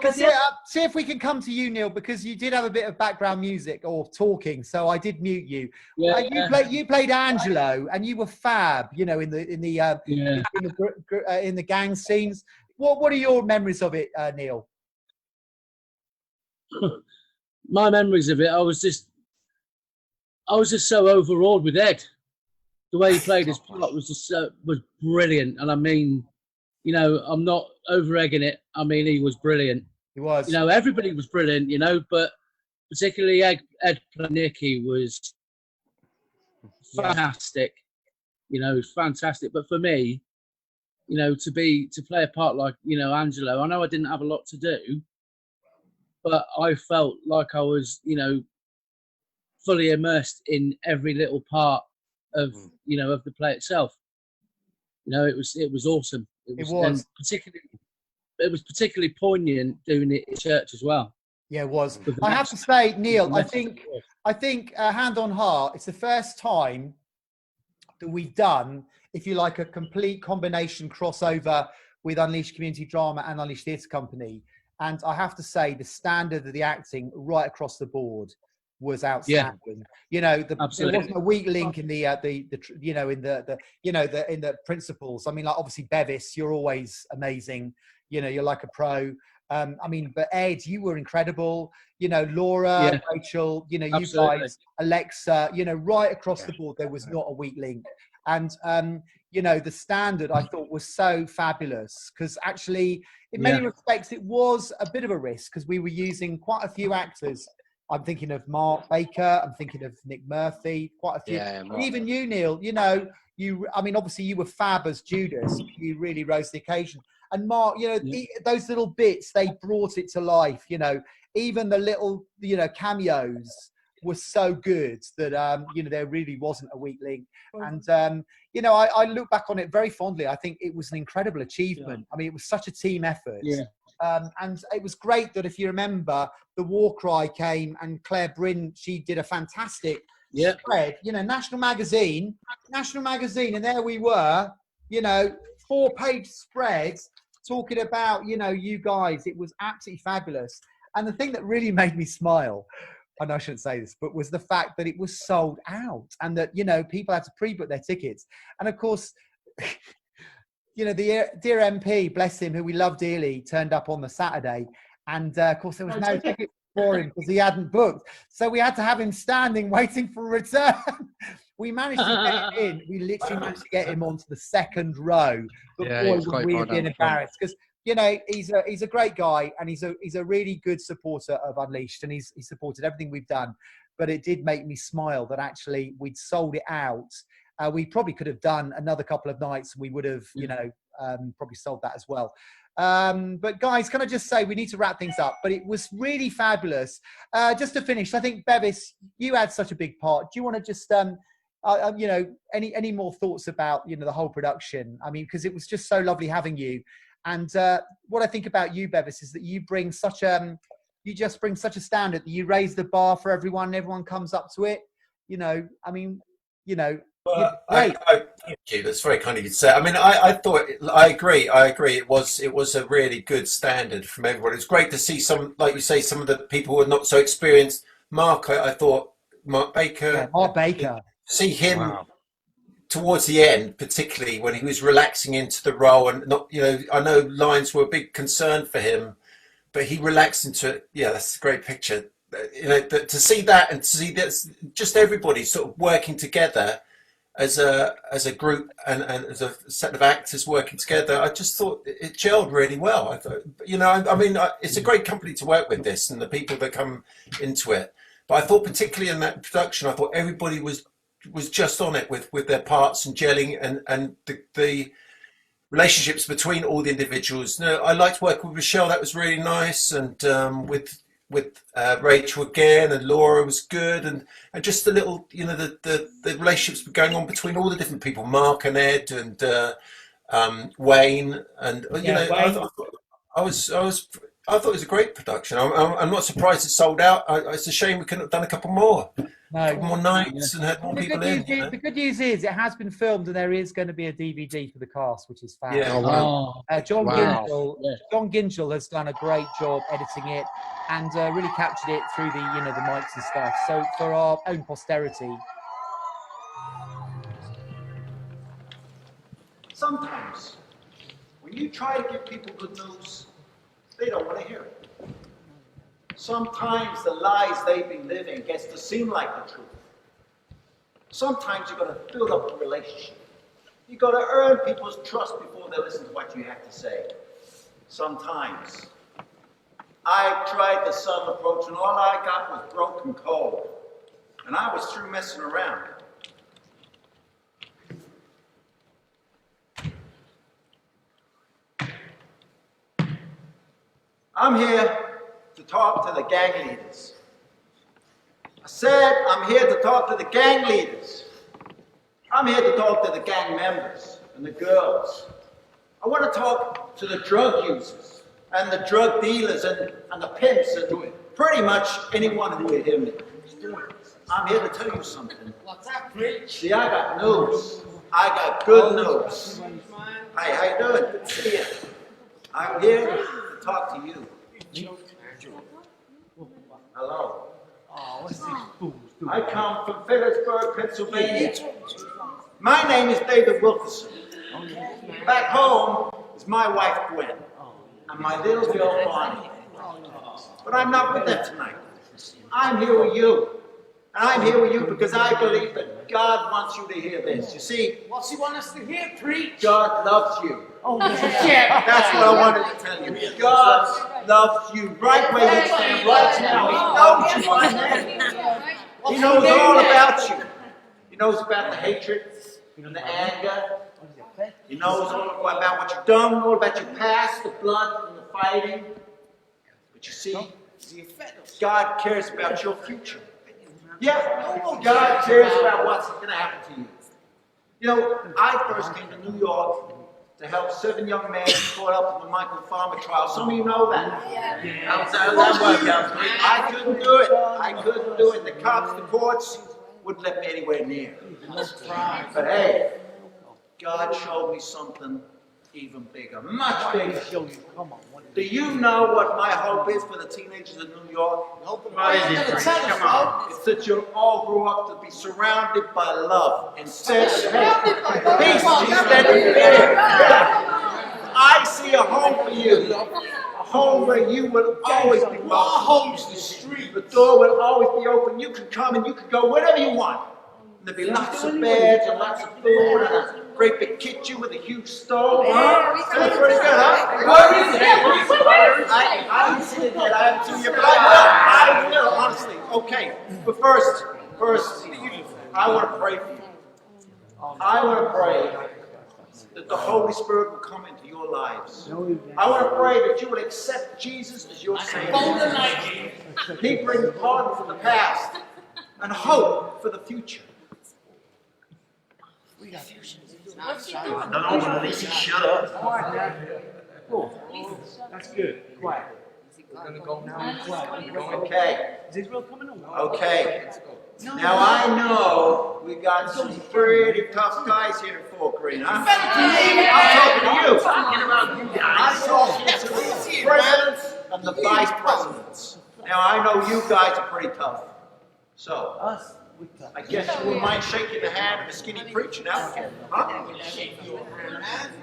see if we can come to you, Neil, because you did have a bit of background music or talking, so I did mute you. Yeah. You played Angelo, and you were fab, you know, in the gang scenes. What are your memories of it, Neil? My memories of it, I was just so overawed with Ed. The way he played his part was just was brilliant, and I mean, you know, I'm not over-egging it. I mean, he was brilliant. He was. You know, everybody was brilliant, you know, but particularly Ed Planicky was fantastic. You know, fantastic. But for me, you know, to play a part like, you know, Angelo, I know I didn't have a lot to do, but I felt like I was, you know, fully immersed in every little part of, you know, of the play itself. You know, it was awesome. It was particularly poignant doing it in church as well. Yeah, it was. I have to say, Neil, I think hand on heart, it's the first time that we've done, if you like, a complete combination crossover with Unleashed Community Drama and Unleashed Theatre Company. And I have to say, the standard of the acting right across the board was outstanding. You know, there wasn't a weak link in the you know, in the principles. I mean, like obviously Bevis, you're always amazing. You know, you're like a pro. I mean, but Ed, you were incredible. You know, Laura, Rachel, you know, you guys, Alexa, you know, right across the board, there was not a weak link. And, you know, the standard I thought was so fabulous because actually, in many respects, it was a bit of a risk because we were using quite a few actors. I'm thinking of Mark Baker. I'm thinking of Nick Murphy. Quite a few. Even you, Neil. You know, I mean, obviously, you were fab as Judas. You really rose to the occasion. And Mark, you know, those little bits, they brought it to life. You know, even the little, you know, cameos were so good that, you know, there really wasn't a weak link. And, you know, I look back on it very fondly. I think it was an incredible achievement. I mean, it was such a team effort. And it was great that if you remember, the war cry came and Claire Bryn, she did a fantastic spread, you know, National Magazine, and there we were, you know, 4-page spreads talking about, you know, you guys. It was absolutely fabulous. And the thing that really made me smile, and I shouldn't say this, but was the fact that it was sold out and that, you know, people had to pre-book their tickets. And of course, you know, the dear MP, bless him, who we love dearly, turned up on the Saturday. And of course, there was no ticket for him because he hadn't booked. So we had to have him standing waiting for a return. We managed to get him in. We literally managed to get him onto the second row. But boy, would we have been embarrassed because, you know, he's a great guy and he's a really good supporter of Unleashed and he's supported everything we've done. But it did make me smile that actually we'd sold it out. We probably could have done another couple of nights. We would have, you know, probably sold that as well. But guys, can I just say we need to wrap things up? But it was really fabulous. Just to finish, I think Bevis, you had such a big part. Do you want to just, you know, any more thoughts about, you know, the whole production? I mean, because it was just so lovely having you. And what I think about you, Bevis, is that you bring such you just bring such a standard that you raise the bar for everyone. And everyone comes up to it. You know, I mean, you know. Well, thank you. That's very kind of you to say. I mean, I thought, I agree. It was a really good standard from everybody. It was great to see some, like you say, some of the people who are not so experienced. Mark, I thought Mark Baker. Yeah, Mark Baker. See him towards the end, particularly when he was relaxing into the role and not, you know, I know lines were a big concern for him, but he relaxed into it. Yeah, that's a great picture. You know, to see that and to see that just everybody sort of working together as a group and as a set of actors working together, I just thought it gelled really well. I thought, you know, I mean, it's a great company to work with, this, and the people that come into it. But I thought particularly in that production, I thought everybody was just on it with their parts and gelling and the relationships between all the individuals. You know, I liked working with Michelle. That was really nice. And with Rachel again, and Laura was good, and just the little, you know, the relationships going on between all the different people, Mark and Ed and Wayne, and you know, Wayne. I thought it was a great production. I'm not surprised it sold out. It's a shame we couldn't have done a couple more. No, a couple more nights and had more people in. You know? The good news is it has been filmed and there is going to be a DVD for the cast, which is fab. Yeah. John Gingell has done a great job editing it and really captured it through the, you know, the mics and stuff. So for our own posterity. Sometimes when you try to give people good news, they don't want to hear it. Sometimes the lies they've been living gets to seem like the truth. Sometimes you've got to build up a relationship. You've got to earn people's trust before they listen to what you have to say. Sometimes I tried the Sun approach and all I got was broken cold. And I was through messing around. I'm here to talk to the gang leaders. I said I'm here to talk to the gang leaders. I'm here to talk to the gang members and the girls. I want to talk to the drug users and the drug dealers and the pimps and pretty much anyone who will hear me. I'm here to tell you something. What's up, Rich? See, I got news. I got good news. Hey, how you doing? Good to see you. I'm here to talk to you. Hello. I come from Phillipsburg, Pennsylvania. My name is David Wilkerson. Back home is my wife Gwen and my little girl Bonnie. But I'm not with them tonight. I'm here with you. And I'm here with you because I believe that God wants you to hear this. You see, What's he want us to hear, preach? God loves you. Oh, yeah. That's what I wanted to tell you. God loves you right where you stand right now. He knows you, my man. He knows all about you. He knows about the hatred and the anger. He knows all about what you've done, all about your past, the blood and the fighting. But you see, God cares about your future. Yeah, God cares about what's going to happen to you. You know, I first came to New York to help 7 young men caught up in the Michael Farmer trial. Some of you know that. How does that work out? I couldn't do it. I couldn't do it. The cops, the courts wouldn't let me anywhere near. But hey, God showed me something even bigger, much bigger. Do you know what my hope is for the teenagers in New York? What is it? Come on. It's that you'll all grow up to be surrounded by love instead of hate. Peace instead of fear. I see a home for you. A home where you will always be welcome. Our home's the street. The door will always be open. You can come and you can go wherever you want. And there'll be lots of beds and lots of food and a great big kitchen with a huge stove. That's pretty good, huh? I didn't see it yet. I haven't seen it, but I will, honestly. Okay, but first, I want to pray for you. I want to pray that the Holy Spirit will come into your lives. I want to pray that you will accept Jesus as your Savior. He brings pardon for the past and hope for the future. No, shut up. Quiet now. Cool. That's good. Quiet. We're going to go now. Okay. Is Israel coming on? Okay. Now I know we got some pretty tough guys here in Fort Greene, huh? I'm talking to you. I'm talking to the presidents and the vice presidents. Now I know you guys are pretty tough. So, I guess you wouldn't mind shaking the hand of a skinny preacher now, huh?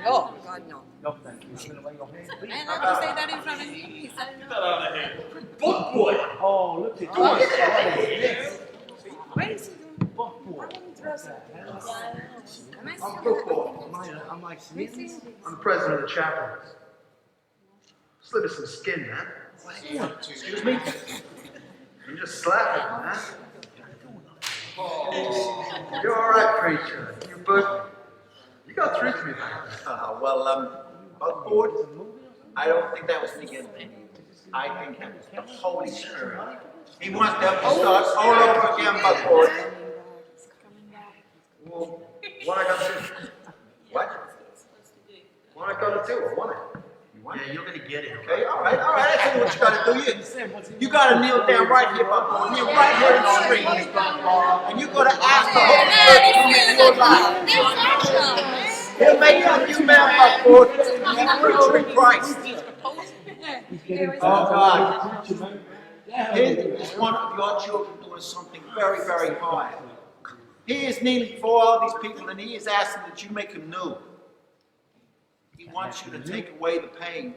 Oh, God, no. No, thank you. And I don't say that in front of you. He said no. Book boy. Oh, look at this. Where is he doing? Book boy. I'm book boy. I'm like, I'm the president of the chapel. Slip us some skin, man. Excuse me? You just slap it, man. You're all right, preacher. You got through to me, man. Well, Buckboard, I don't think that was me again. I think that was the Holy Spirit. He wants them to start all over again, Buckboard. Well, what I got to do? What? What I got to do? I want it. Yeah, you're gonna get it. Okay, all right. I tell you what you gotta do. You gotta kneel down right here, Buckboard. Kneel right here in the street. And you're gonna ask the Holy Spirit to come into your life. He'll make you a new man, Buckboard. He's preacher in Christ. Oh God. Here's one of your children doing something very, very hard. He is kneeling before all these people and he is asking that you make him new. He wants you to take away the pain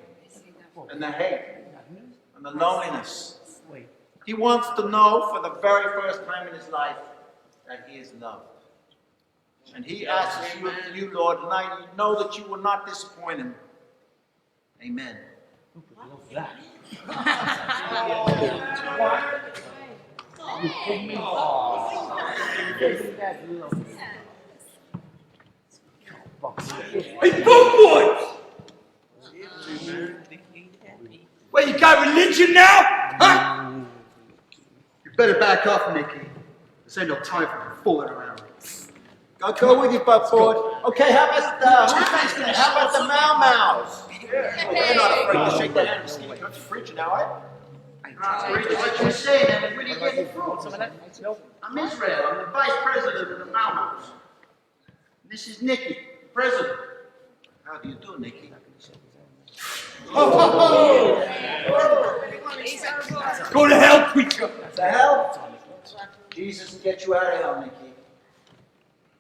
and the hate and the loneliness. He wants to know for the very first time in his life that he is loved. And he asks you, Lord, and I know that you will not disappoint him. Amen. Hey, book boys! Where you got religion now? Huh? You better back off, Nicky. This ain't no time for fooling around. I'll go with you, Buckboard. Okay, how about the Mau Maus? Oh, they're not afraid to shake the hand of a skinny country preacher now, right? Preacher, what you say, man? Where do you get it from? I'm Israel. I'm the vice president of the Mau Maus. This is Nicky, president. How do you do, Nicky? Go to hell, preacher. To hell? Jesus will get you out of hell, Nicky.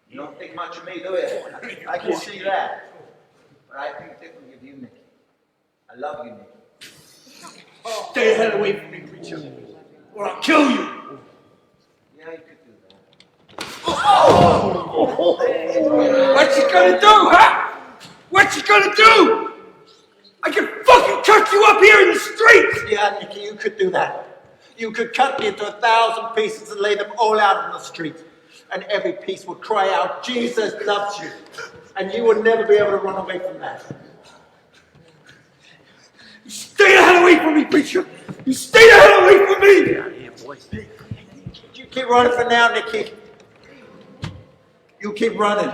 You don't think much of me, do you? I can see that. But I think differently of you, Nicky. I love you, Nicky. Stay the hell away from me, preacher, or I'll kill you. Yeah, you could do that. What you gonna do, huh? What you gonna do? I can fucking cut you up here in the street! Yeah, Nicky, you could do that. You could cut me into 1,000 pieces and lay them all out in the street. And every piece would cry out, Jesus loves you. And you would never be able to run away from that. Stay the hell away from me, preacher! You stay the hell away from me! Get out of here, boys. You keep running for now, Nicky. You keep running.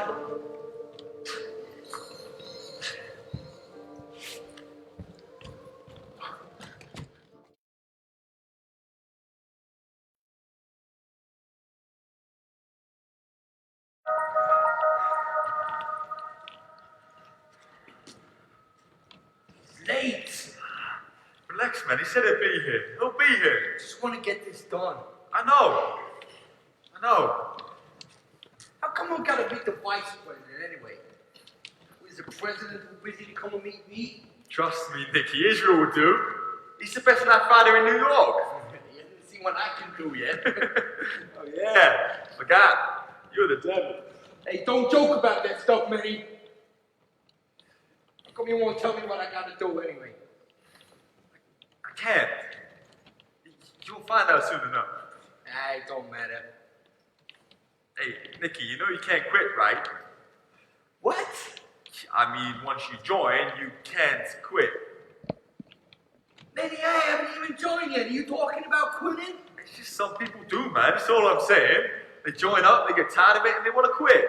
Late. Relax, man. He said he'd be here. He'll be here. Just want to get this done. I know. How come I gotta meet the vice president anyway? Is the president too busy to come and meet me? Trust me, Nicky. Israel will do. He's the best knife fighter in New York. You haven't seen what I can do yet. Oh, yeah. Forgot. You're the devil. Hey, don't joke about that stuff, man. How come you won't tell me what I gotta do anyway? I can't. You'll find out soon enough. It don't matter. Hey, Nicky, you know you can't quit, right? What? I mean, once you join, you can't quit. Lady, I haven't even joined yet. Are you talking about quitting? It's just some people do, man. That's all I'm saying. They join up, they get tired of it, and they want to quit.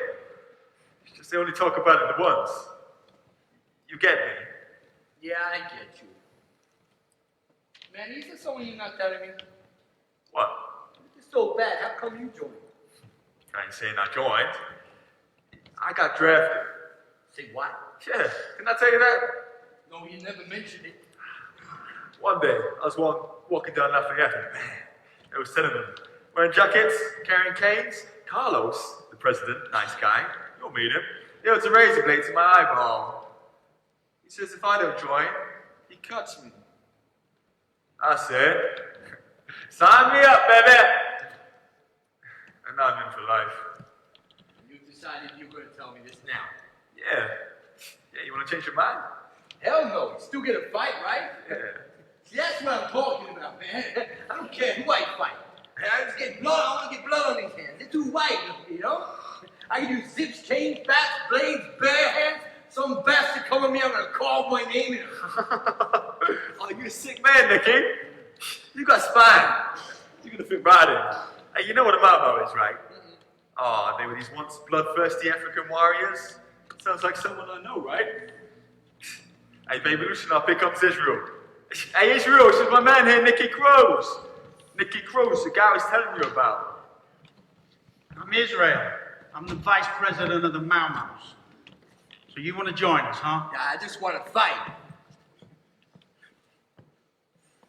It's just they only talk about it once. You get me? Yeah, I get you. Man, is there something you're not telling me? What? If it's so bad, how come you joined? I ain't saying I joined. I got drafted. Say what? Yeah, didn't I tell you that? No, you never mentioned it. One day, I was walking down Lafayette, and man, there was 10 of them. Wearing jackets, carrying canes. Carlos, the president, nice guy, you'll meet him. He holds a razor blade to my eyeball. He says if I don't join, he cuts me. I said, sign me up, baby! And now I'm in for life. You decided you were going to tell me this now. Yeah. Yeah, you want to change your mind? Hell no, you still get a fight, right? Yeah. See, that's what I'm talking about, man. I don't care who I fight. I just get blood, I want to get blood on these hands. They're too white, you know? I can use zips, chains, bats, blades, bare hands. Some bastard come at me, I'm going to call my name in. Oh, you're a sick man, Nicky. You got spine. You're going to fit right in. Hey, you know what a Mabo is, right? Oh, they were these once bloodthirsty African warriors. Sounds like someone I know, right? Hey, baby, listen up. Here comes Israel. Hey, Israel, this is my man here, Nicky Crows. Nicky Crows, the guy I was telling you about. I'm Israel. I'm the vice president of the Mau Maus. So you want to join us, huh? Yeah, I just want to fight.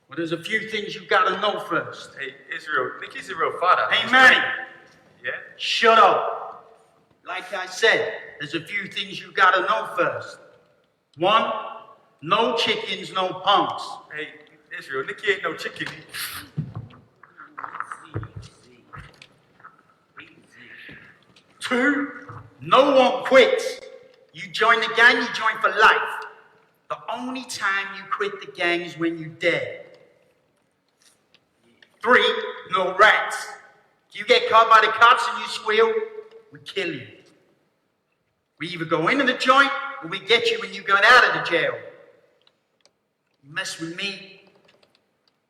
Well, there's a few things you've got to know first. Hey, Israel, Nicky's a real fighter. Hey, Manny. Yeah? Shut up. Like I said, there's a few things you've got to know first. One, no chickens, no punks. Hey, Israel, Nicky ain't no chicken. Two, no one quits. You join the gang, you join for life. The only time you quit the gang is when you're dead. Three, no rats. If you get caught by the cops and you squeal, we kill you. We either go into the joint or we get you when you got out of the jail. You mess with me,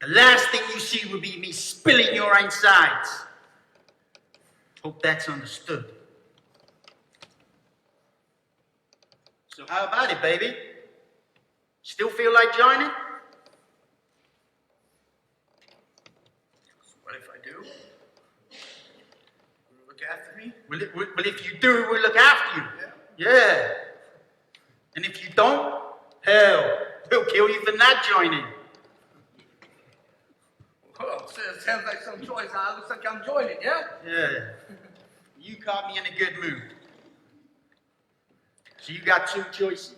the last thing you see will be me spilling your insides. Hope that's understood. So how about it, baby? Still feel like joining? What if I do? Will you look after me? Well, if you do, we'll look after you. Yeah. And if you don't, hell, We'll kill you for not joining. Well, sounds like some choice. Looks like I'm joining, yeah? Yeah. You caught me in a good mood. So you got two choices.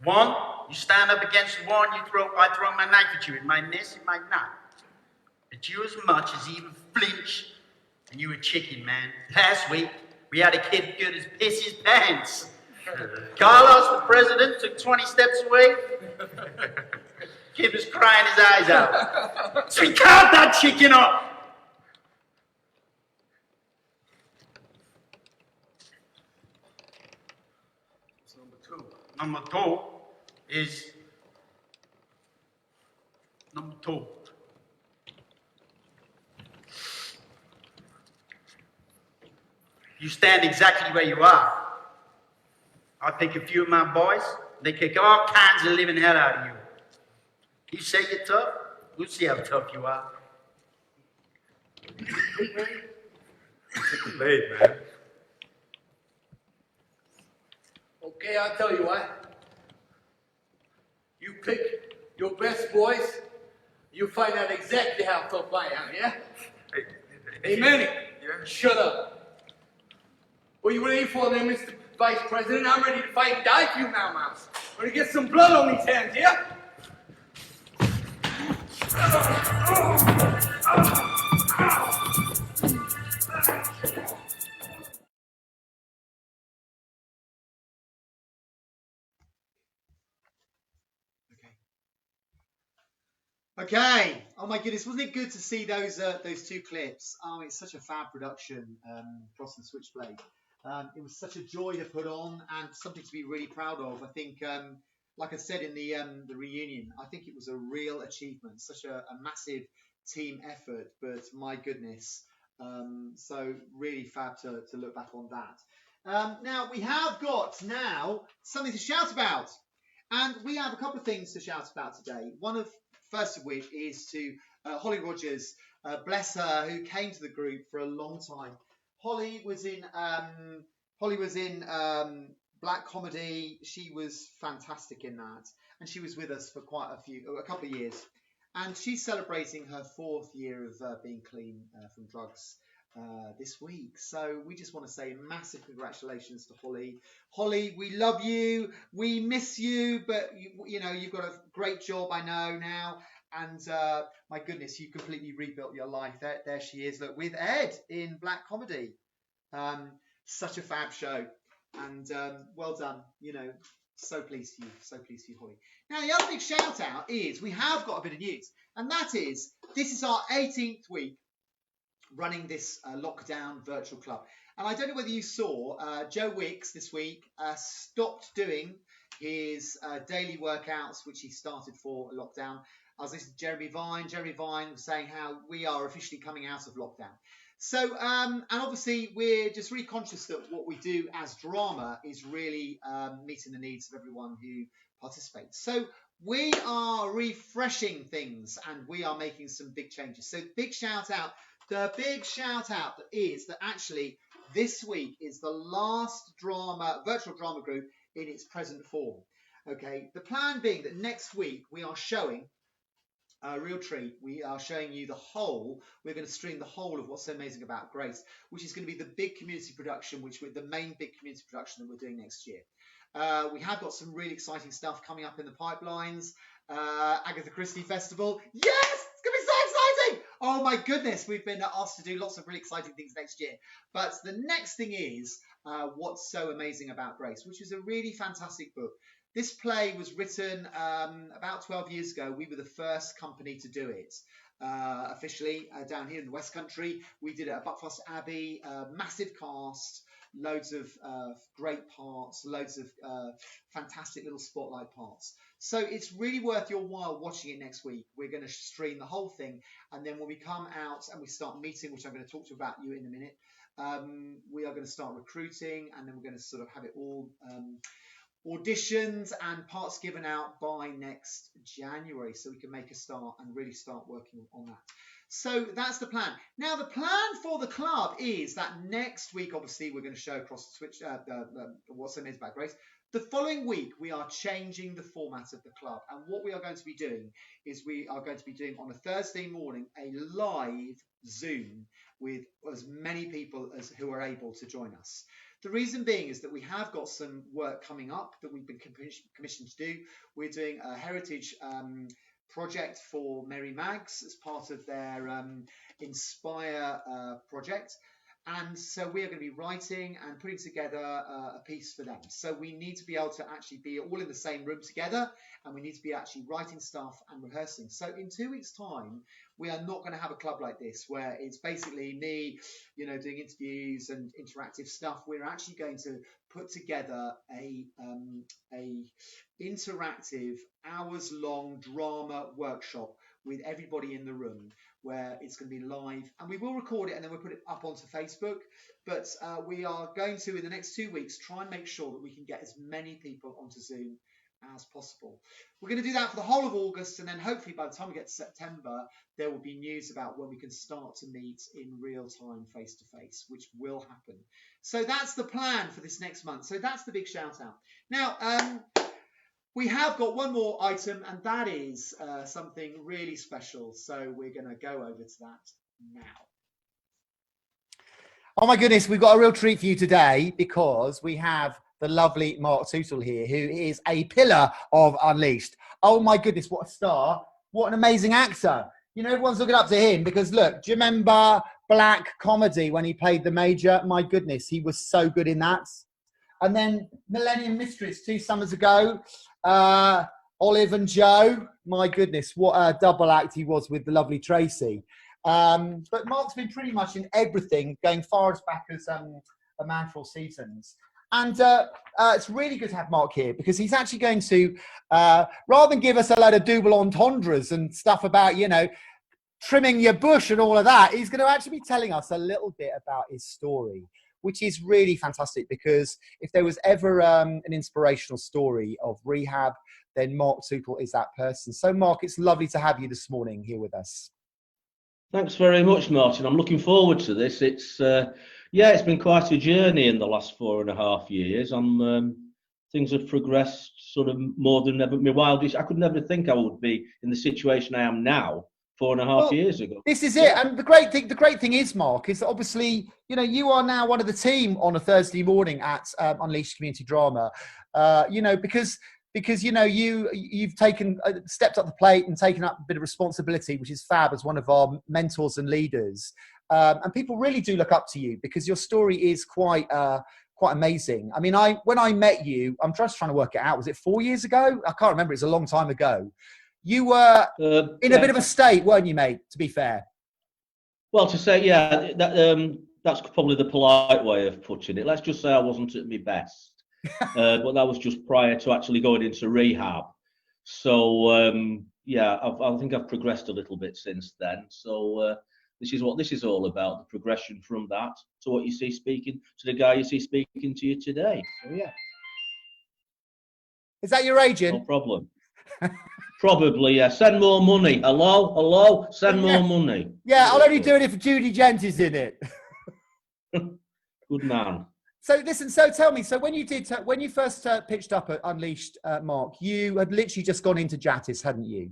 One, you stand up against the wall and I throw my knife at you. It might miss, it might not. But you as much as even flinch, and you a chicken, man. Last week, we had a kid good as piss his pants. Carlos, the president, took 20 steps away. Kid was crying his eyes out. So he carved that chicken up. That's number two. Number two is number two. You stand exactly where you are. I pick a few of my boys, they kick all kinds of living hell out of you. You say you're tough, we'll see how tough you are. Blade, man. Okay, I'll tell you what. You pick your best boys, you find out exactly how tough I am, yeah? Hey, Manny, shut up. What are you ready for there, Mr. Vice President? I'm ready to fight and die for you now, Mouse. Ready to get some blood on these hands, yeah? Okay. Oh my goodness, wasn't it good to see those two clips? Oh, it's such a fab production, Frost and Switchblade. It was such a joy to put on and something to be really proud of. I think, like I said in the reunion, I think it was a real achievement, such a massive team effort. But my goodness, so really fab to look back on that. Now we have got something to shout about, and we have a couple of things to shout about today. First of which is to Holly Rogers, bless her, who came to the group for a long time. Holly was in Black Comedy. She was fantastic in that, and she was with us for a couple of years. And she's celebrating her 4th year of being clean from drugs this week. So we just want to say massive congratulations to Holly. Holly, we love you. We miss you, but you know you've got a great job, I know now. And my goodness, you completely rebuilt your life. There she is, look, with Ed in Black Comedy. Such a fab show, and well done. You know, so pleased for you, Holly. Now the other big shout out is we have got a bit of news, and that is this is our 18th week running this lockdown virtual club. And I don't know whether you saw Joe Wicks this week stopped doing his daily workouts, which he started for lockdown. I was listening to Jeremy Vine was saying how we are officially coming out of lockdown. So, and obviously we're just really conscious that what we do as drama is really meeting the needs of everyone who participates. So we are refreshing things and we are making some big changes. So big shout out. The big shout out is that actually this week is the last virtual drama group in its present form. Okay, the plan being that next week we are showing a real treat. We are showing you we're going to stream the whole of What's So Amazing About Grace, which is going to be the big community production, the main big community production that we're doing next year. We have got some really exciting stuff coming up in the pipelines. Agatha Christie Festival. Yes! It's going to be so exciting! Oh my goodness, we've been asked to do lots of really exciting things next year. But the next thing is What's So Amazing About Grace, which is a really fantastic book. This play was written about 12 years ago. We were the first company to do it officially down here in the West Country. We did it at Buckfast Abbey, massive cast, loads of great parts, loads of fantastic little spotlight parts. So it's really worth your while watching it next week. We're going to stream the whole thing. And then when we come out and we start meeting, which I'm going to talk to you about in a minute, we are going to start recruiting, and then we're going to sort of have it all auditions and parts given out by next January, so we can make a start and really start working on that. So that's the plan. Now, the plan for the club is that next week, obviously, we're going to show across the Switch, what's her name's back, Grace. The following week, we are changing the format of the club. And what we are going to be doing is we are going to be doing on a Thursday morning a live Zoom with as many people as who are able to join us. The reason being is that we have got some work coming up that we've been commissioned to do. We're doing a heritage project for Merry Mags as part of their Inspire project. And so we are going to be writing and putting together a piece for them. So we need to be able to actually be all in the same room together, and we need to be actually writing stuff and rehearsing. So in 2 weeks' time, we are not going to have a club like this where it's basically me, doing interviews and interactive stuff. We're actually going to put together a interactive hours-long drama workshop with everybody in the room, where it's going to be live, and we will record it and then we'll put it up onto Facebook. But we are going to, in the next 2 weeks, try and make sure that we can get as many people onto Zoom as possible. We're going to do that for the whole of August, and then hopefully by the time we get to September, there will be news about when we can start to meet in real time, face to face, which will happen. So that's the plan for this next month. So that's the big shout out. Now, we have got one more item, and that is something really special. So we're going to go over to that now. Oh my goodness, we've got a real treat for you today because we have the lovely Mark Tootle here, who is a pillar of Unleashed. Oh my goodness, what a star. What an amazing actor. Everyone's looking up to him because, look, do you remember Black Comedy when he played the Major? My goodness, he was so good in that. And then Millennium Mistress 2 summers ago, Olive and Joe. My goodness, what a double act he was with the lovely Tracy. But Mark's been pretty much in everything, going far as back as A Man for All Seasons. And it's really good to have Mark here because he's actually going to, rather than give us a load of double entendres and stuff about, trimming your bush and all of that, he's going to actually be telling us a little bit about his story, which is really fantastic because if there was ever an inspirational story of rehab, then Mark Tootle is that person. So Mark, it's lovely to have you this morning here with us. Thanks very much, Martin. I'm looking forward to this. It's been quite a journey in the last 4.5 years. Things have progressed sort of more than ever. My wildest, I could never think I would be in the situation I am now 4.5 years ago. This is it. And the great thing is, Mark, is that obviously, you are now one of the team on a Thursday morning at Unleashed Community Drama, because you've stepped up the plate and taken up a bit of responsibility, which is fab, as one of our mentors and leaders. And people really do look up to you because your story is quite amazing. I mean, when I met you, I'm just trying to work it out. Was it 4 years ago? I can't remember. It's a long time ago. You were in a bit of a state, weren't you, mate, to be fair? Well, to say, that's probably the polite way of putting it. Let's just say I wasn't at my best. But that was just prior to actually going into rehab. So, I think I've progressed a little bit since then. So this is what this is all about, the progression from that to what you see speaking to the guy you see speaking to you today. So, yeah. Is that your agent? No problem. Probably, yeah. Send more money. Hello? Send more money. Yeah, I'll only do it if Judy Gent is in it. Good man. So listen, so tell me, so when you first pitched up at Unleashed, Mark, you had literally just gone into Jattis, hadn't you?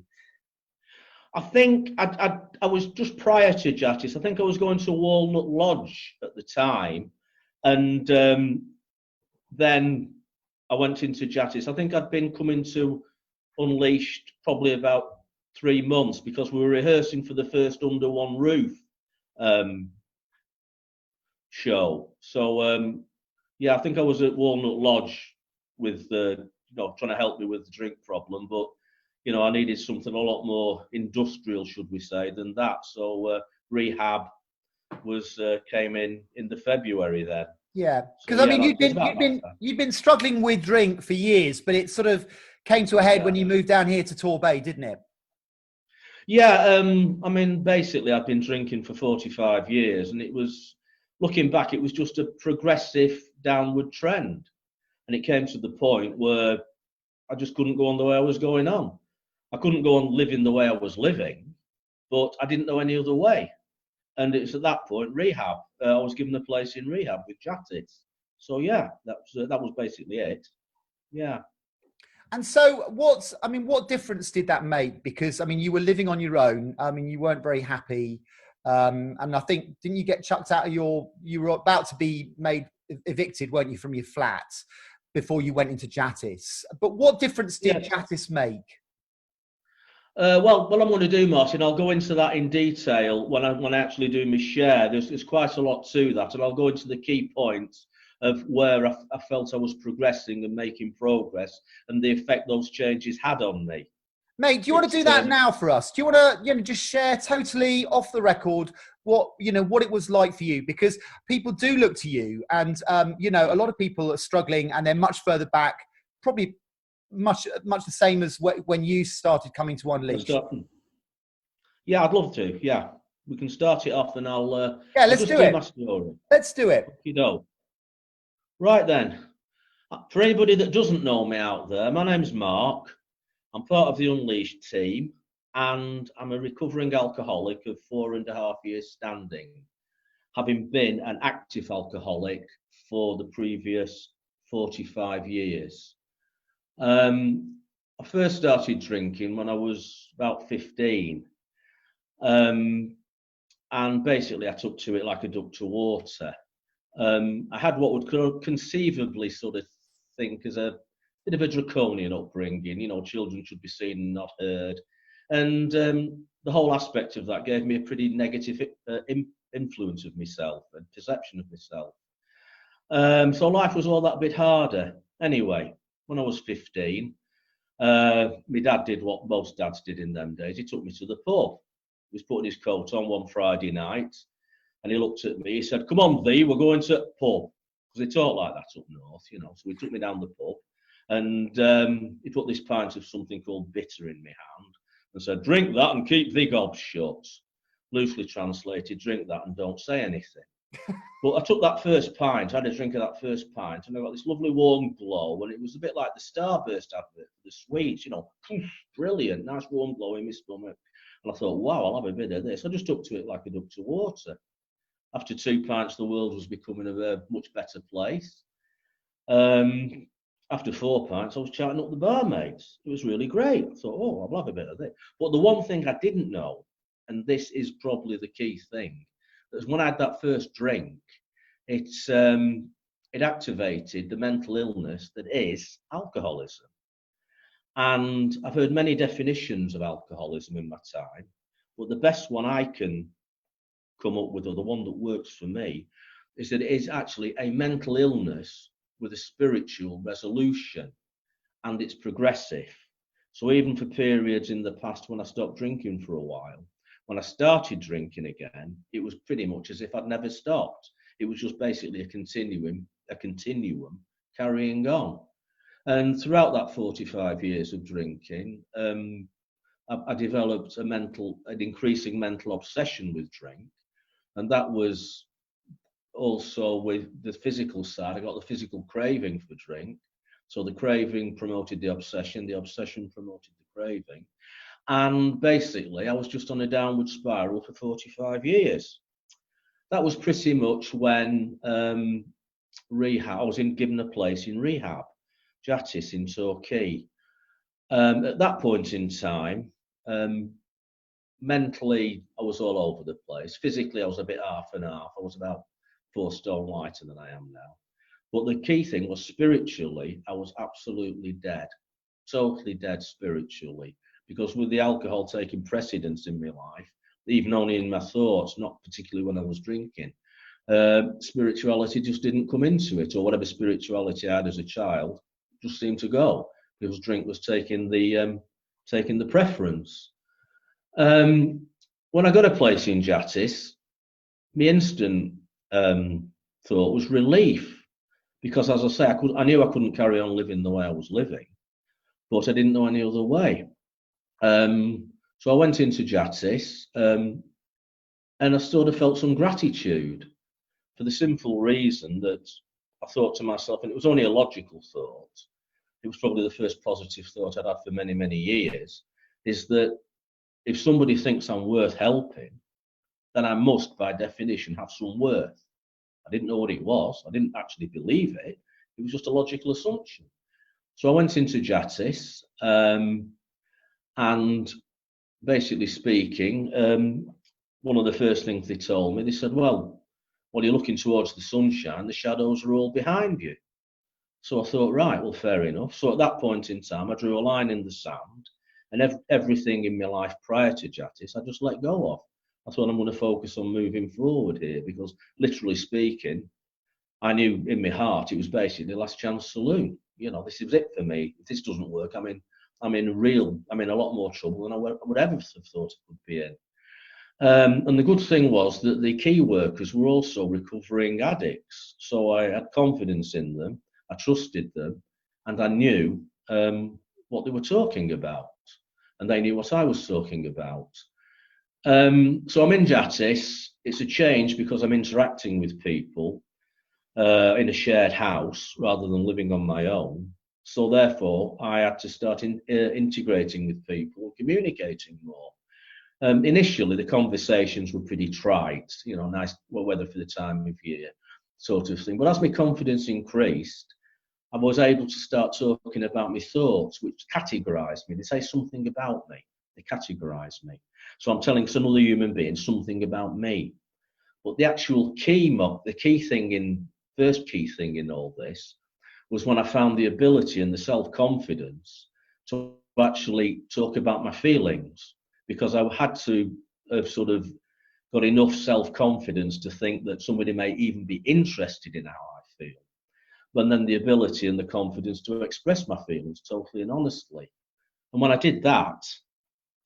I think I was just prior to Jattis. I think I was going to Walnut Lodge at the time. And then I went into Jattis. I think I'd been coming to Unleashed probably about 3 months because we were rehearsing for the first Under One Roof show. So, I think I was at Walnut Lodge with trying to help me with the drink problem, but I needed something a lot more industrial, should we say, than that. So rehab came in the February then. Yeah, because I mean you've been struggling with drink for years, but it sort of came to a head when you moved down here to Torbay, didn't it? Yeah, I mean basically I've been drinking for 45 years, and it was, looking back, it was just a progressive downward trend. And it came to the point where I just couldn't go on the way I was going on. I couldn't go on living the way I was living, but I didn't know any other way. And it's at that point rehab. I was given a place in rehab with Jatis. So yeah, that was basically it. Yeah. And so what difference did that make? Because, I mean, you were living on your own. I mean, you weren't very happy. And I think, didn't you get chucked out of you were about to be made evicted, weren't you, from your flat before you went into Jatis? But what difference did Jatis make? Well, what I'm going to do, Martin, I'll go into that in detail when I actually do my share. There's quite a lot to that, and I'll go into the key points of where I felt I was progressing and making progress, and the effect those changes had on me. Mate, do you want to do that now for us? Do you want to just share totally off the record what it was like for you? Because people do look to you, and a lot of people are struggling, and they're much further back, probably much the same as when you started coming to Unleashed. Yeah, I'd love to. Yeah, we can start it off, and I'll let's do it. My story. Let's do it. Right then, for anybody that doesn't know me out there, my name's Mark. I'm part of the Unleashed team, and I'm a recovering alcoholic of 4.5 years standing, having been an active alcoholic for the previous 45 years. I first started drinking when I was about 15, and basically I took to it like a duck to water. I had what would conceivably sort of think as a bit of a draconian upbringing. Children should be seen and not heard, and the whole aspect of that gave me a pretty negative influence of myself and perception of myself. So life was all that bit harder. Anyway, when I was 15, my dad did what most dads did in them days. He took me to the pub. He was putting his coat on one Friday night, and he looked at me. He said, "Come on, V, we're going to the pub," because they talk like that up north, So he took me down the pub, and he put this pint of something called bitter in my hand and said, "Drink that and keep the gob shut." Loosely translated, drink that and don't say anything. But I took that first pint, I had a drink of that first pint, and I got this lovely warm glow, and it was a bit like the Starburst advert for the sweets, brilliant, nice warm glow in my stomach. And I thought, wow, I'll have a bit of this. I just took to it like a duck to water. After 2 pints, the world was becoming a much better place. After 4 pints, I was chatting up the barmaids. It was really great. I thought, oh, I'll have a bit of this. But the one thing I didn't know, and this is probably the key thing, is when I had that first drink, it activated the mental illness that is alcoholism. And I've heard many definitions of alcoholism in my time, but the best one I can come up with, or the one that works for me, is that it is actually a mental illness with a spiritual resolution, and it's progressive. So even for periods in the past when I stopped drinking for a while, when I started drinking again, it was pretty much as if I'd never stopped. It was just basically a continuum carrying on. And throughout that 45 years of drinking, I developed an increasing mental obsession with drink. And that was also with the physical side. I got the physical craving for drink. So the craving promoted the obsession promoted the craving. And basically, I was just on a downward spiral for 45 years. That was pretty much when rehab. I was given a place in rehab, Jatis in Torquay. At that point in time, mentally, I was all over the place. Physically, I was a bit half and half. I was about 4 stone lighter than I am now. But the key thing was spiritually, I was absolutely dead, totally dead spiritually. Because with the alcohol taking precedence in my life, even only in my thoughts, not particularly when I was drinking, spirituality just didn't come into it, or whatever spirituality I had as a child just seemed to go, because drink was taking the preference. When I got a place in Jatis, my instant thought was relief, because as I say, I knew I couldn't carry on living the way I was living, but I didn't know any other way. So I went into Jatis, and I sort of felt some gratitude for the simple reason that I thought to myself, and it was only a logical thought, it was probably the first positive thought I'd had for many, many years, is that if somebody thinks I'm worth helping, then I must, by definition, have some worth. I didn't know what it was. I didn't actually believe it. It was just a logical assumption. So I went into Jatis, and basically speaking, one of the first things they told me, they said, well, when you're looking towards the sunshine, the shadows are all behind you. So I thought, right, well, fair enough. So at that point in time, I drew a line in the sand, and everything in my life prior to Jatis, I just let go of. I thought I'm going to focus on moving forward here, because literally speaking, I knew in my heart it was basically the last chance saloon. You know, this is it for me. If this doesn't work, I'm in a lot more trouble than I would ever have thought I could be in. And the good thing was that the key workers were also recovering addicts. So I had confidence in them, I trusted them, and I knew what they were talking about. And they knew what I was talking about. So I'm in Jatis. It's a change because I'm interacting with people in a shared house rather than living on my own. So therefore, I had to start integrating with people, communicating more. Initially, the conversations were pretty trite, you know, nice weather for the time of year, sort of thing. But as my confidence increased, I was able to start talking about my thoughts, which categorised me. They say something about me. They categorise me. So I'm telling some other human being something about me. But the actual first key thing in all this was when I found the ability and the self-confidence to actually talk about my feelings, because I had to have sort of got enough self-confidence to think that somebody may even be interested in how I feel, but then the ability and the confidence to express my feelings totally and honestly. And when I did that,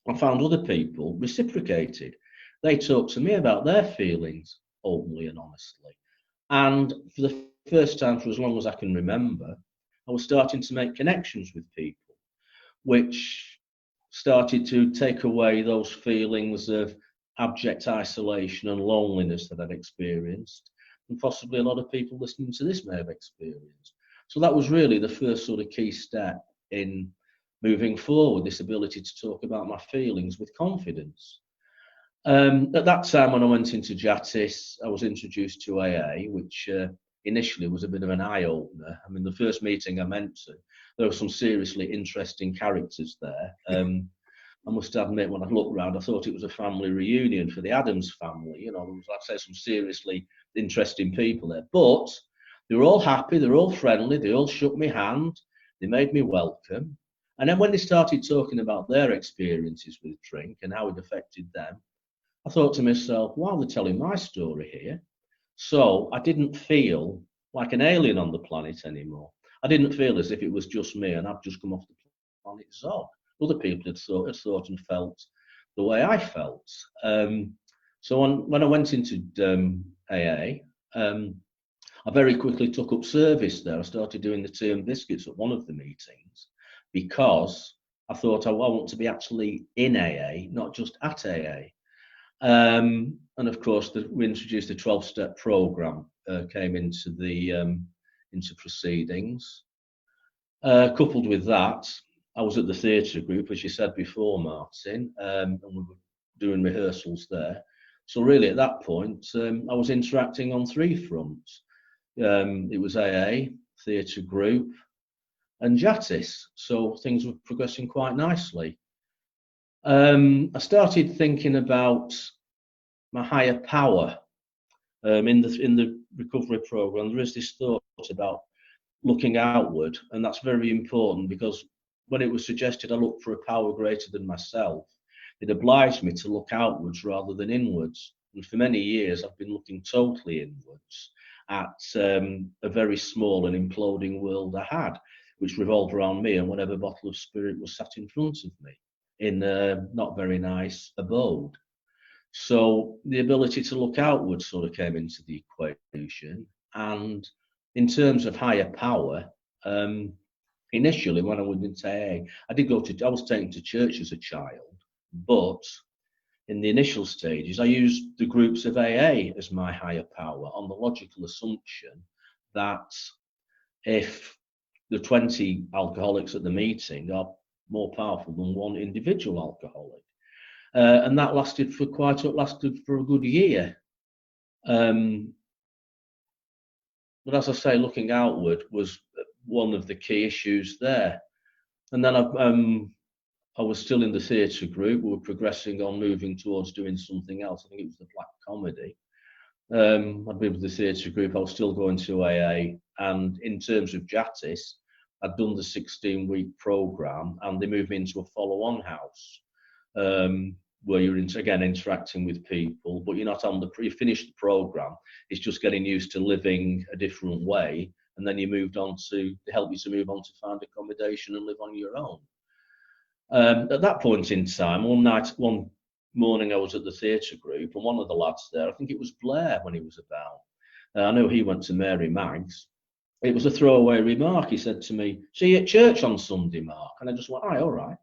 I found other people reciprocated. They talked to me about their feelings openly and honestly. And for the first time for as long as I can remember, I was starting to make connections with people, which started to take away those feelings of abject isolation and loneliness that I'd experienced, and possibly a lot of people listening to this may have experienced. So that was really the first sort of key step in moving forward, this ability to talk about my feelings with confidence. At that time, when I went into Jatis, I was introduced to AA, which initially was a bit of an eye-opener. I mean, the first meeting I went to, there were some seriously interesting characters there. I must admit, when I looked around, I thought it was a family reunion for the Adams family. You know, there was, like I say, some seriously interesting people there. But they were all happy, they were all friendly, they all shook my hand, they made me welcome. And then when they started talking about their experiences with drink and how it affected them, I thought to myself, wow, they're telling my story here. So I didn't feel like an alien on the planet anymore. I didn't feel as if it was just me and I'd just come off the planet Zog. Other people had thought and felt the way I felt. So when I went into AA, I very quickly took up service there. I started doing the tea and biscuits at one of the meetings because I thought I want to be actually in AA, not just at AA. And of course, we introduced a 12-step program, came into the into proceedings. Coupled with that, I was at the theatre group, as you said before, Martin, and we were doing rehearsals there. So really, at that point, I was interacting on three fronts. It was AA, theatre group, and Jatis. So things were progressing quite nicely. I started thinking about my higher power. In the recovery program, there is this thought about looking outward, and that's very important, because when it was suggested I look for a power greater than myself, it obliged me to look outwards rather than inwards. And for many years, I've been looking totally inwards at a very small and imploding world I had, which revolved around me and whatever bottle of spirit was sat in front of me in a not very nice abode. So the ability to look outwards sort of came into the equation. And in terms of higher power, initially when I went into AA, I was taken to church as a child, but in the initial stages, I used the groups of AA as my higher power on the logical assumption that if the 20 alcoholics at the meeting are more powerful than one individual alcoholic. and that lasted for a good year. But as I say, looking outward was one of the key issues there. And then I was still in the theatre group. We were progressing on moving towards doing something else. I think it was the Black Comedy. I'd been with the theatre group. I was still going to AA. And in terms of Jattis, I'd done the 16-week programme, and they moved me into a follow-on house where you're again interacting with people, but you're not on you finish the programme. It's just getting used to living a different way, and then you moved on to help you to move on to find accommodation and live on your own. At that point in time, one morning I was at the theatre group, and one of the lads there, I think it was Blair when he was about, I know he went to Mary Maggs. It was a throwaway remark. He said to me, "See you at church on Sunday, Mark?" And I just went, "Aye, all right."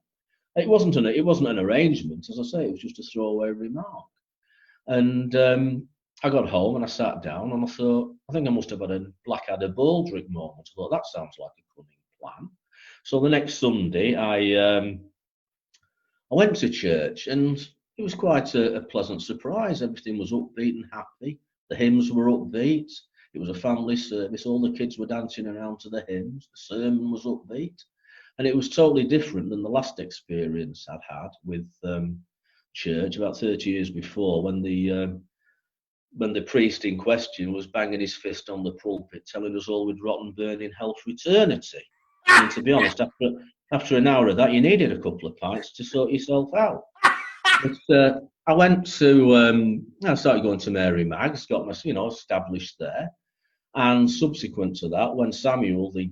It wasn't an arrangement, as I say. It was just a throwaway remark. And I got home and I sat down and I thought, I think I must have had a Blackadder Baldrick moment. I thought, that sounds like a cunning plan. So the next Sunday, I went to church, and it was quite a pleasant surprise. Everything was upbeat and happy. The hymns were upbeat. It was a family service. All the kids were dancing around to the hymns. The sermon was upbeat. And it was totally different than the last experience I'd had with church about 30 years before, when the priest in question was banging his fist on the pulpit, telling us all we'd rot and burn in hell for eternity. And to be honest, after an hour of that, you needed a couple of pints to sort yourself out. But I went to, I started going to Mary Maggs, got my, established there. And subsequent to that, when Samuel, the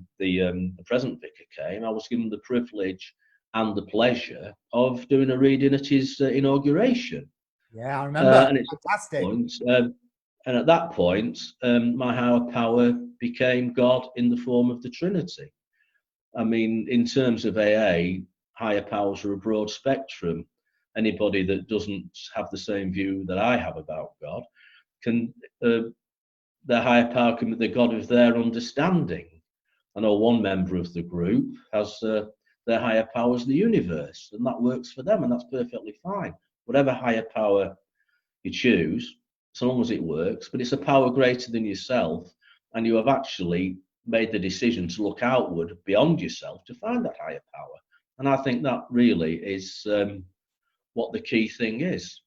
present vicar, came, I was given the privilege and the pleasure of doing a reading at his inauguration. Yeah, I remember. And it's fantastic. And at that point, my higher power became God in the form of the Trinity. I mean, in terms of AA, higher powers are a broad spectrum. Anybody that doesn't have the same view that I have about God can. Their higher power can be the God of their understanding. I know one member of the group has their higher power is the universe, and that works for them, and that's perfectly fine. Whatever higher power you choose, so long as it works, but it's a power greater than yourself, and you have actually made the decision to look outward beyond yourself to find that higher power. And I think that really is what the key thing is.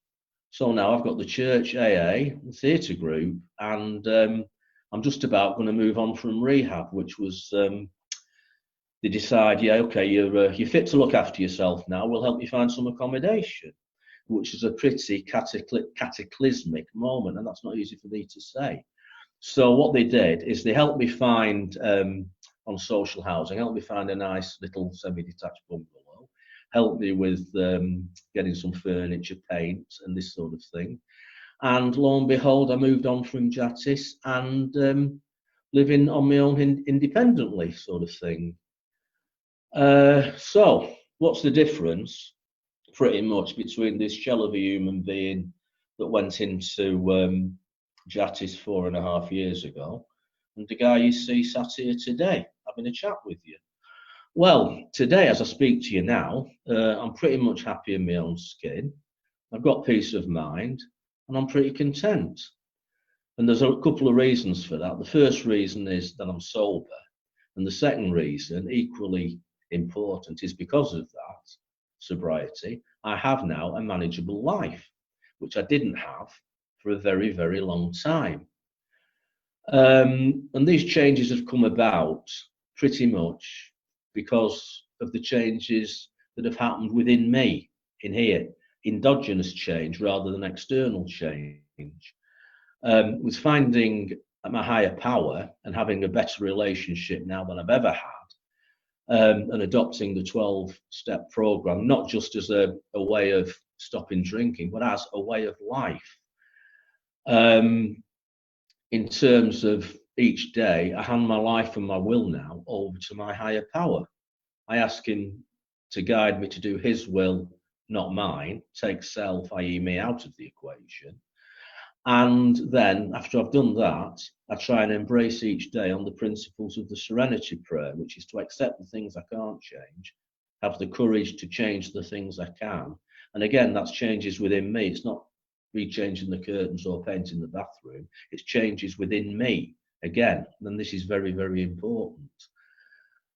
So now I've got the church, AA, the theatre group, and I'm just about going to move on from rehab, which was they decide, yeah, okay, you're fit to look after yourself now. We'll help you find some accommodation, which is a pretty cataclysmic moment, and that's not easy for me to say. So what they did is they helped me find on social housing, helped me find a nice little semi-detached bungalow. Helped me with getting some furniture, paint, and this sort of thing. And lo and behold, I moved on from Jattis and living on my own independently, sort of thing. So, what's the difference, pretty much, between this shell of a human being that went into Jattis 4.5 years ago and the guy you see sat here today having a chat with you? Well, today, as I speak to you now, I'm pretty much happy in my own skin. I've got peace of mind, and I'm pretty content. And there's a couple of reasons for that. The first reason is that I'm sober. And the second reason, equally important, is because of that sobriety, I have now a manageable life, which I didn't have for a very, very long time. And these changes have come about pretty much because of the changes that have happened within me in here, endogenous change rather than external change. With finding my higher power and having a better relationship now than I've ever had, and adopting the 12-step program, not just as a way of stopping drinking, but as a way of life. In terms of each day, I hand my life and my will now over to my higher power. I ask him to guide me to do his will, not mine, take self, i.e. me, out of the equation. And then, after I've done that, I try and embrace each day on the principles of the Serenity Prayer, which is to accept the things I can't change have the courage to change the things I can. And again, that's changes within me. It's not re-changing the curtains or painting the bathroom. It's changes within me again. And this is very, very important.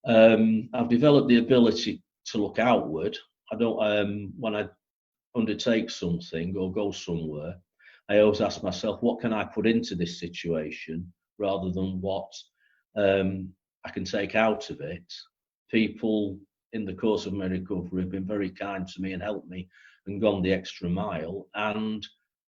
I've developed the ability to look outward. I don't, when I undertake something or go somewhere, I always ask myself, what can I put into this situation rather than what I can take out of it. People in the course of my recovery have been very kind to me and helped me and gone the extra mile. And,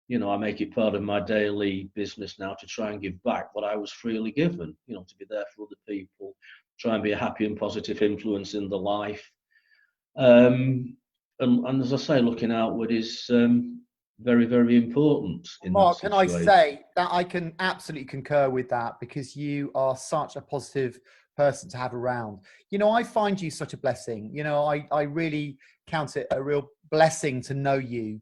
you know, I make it part of my daily business now to try and give back what I was freely given, you know, to be there for other people, try and be a happy and positive influence in the life. And as I say, looking outward is very, very important in Mark, that can I situation. say that I can absolutely concur with that, because you are such a positive person to have around. You know, I find you such a blessing. You know, I really count it a real blessing to know you,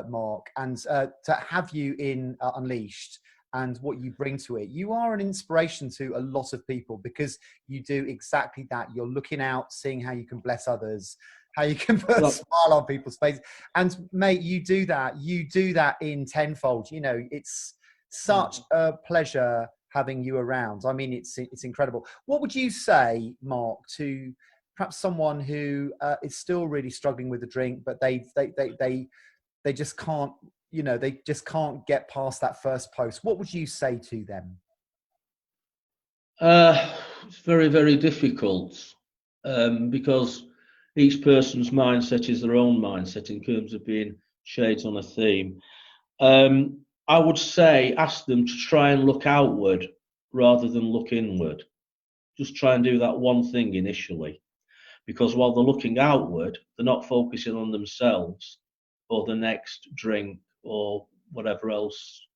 Mark, and to have you in Unleashed and what you bring to it. You are an inspiration to a lot of people because you do exactly that. You're looking out, seeing how you can bless others, how you can put a smile on people's faces. And mate, you do that. You do that in tenfold. You know, it's such a pleasure having you around. I mean, it's incredible. What would you say, Mark, to perhaps someone who is still really struggling with the drink, but they just can't, you know, they just can't get past that first post? What would you say to them? It's very, very difficult because each person's mindset is their own mindset in terms of being shades on a theme. I would say ask them to try and look outward rather than look inward. Just try and do that one thing initially, because while they're looking outward, they're not focusing on themselves or the next drink or whatever else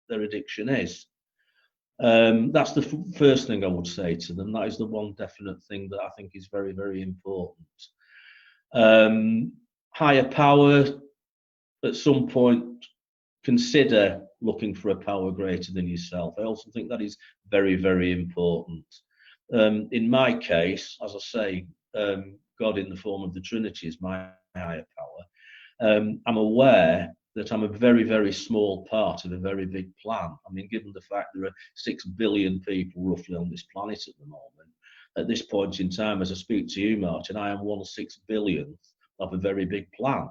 their addiction is. That's the first thing I would say to them. That is the one definite thing that I think is very, very important. Higher power, at some point, consider looking for a power greater than yourself. I also think that is very, very important. In my case, as I say, God in the form of the Trinity is my higher power. I'm aware that I'm a very, very small part of a very big plan. I mean, given the fact there are 6 billion people roughly on this planet at the moment, at this point in time, as I speak to you, Martin, I am 1/6 billionth of a very big plan.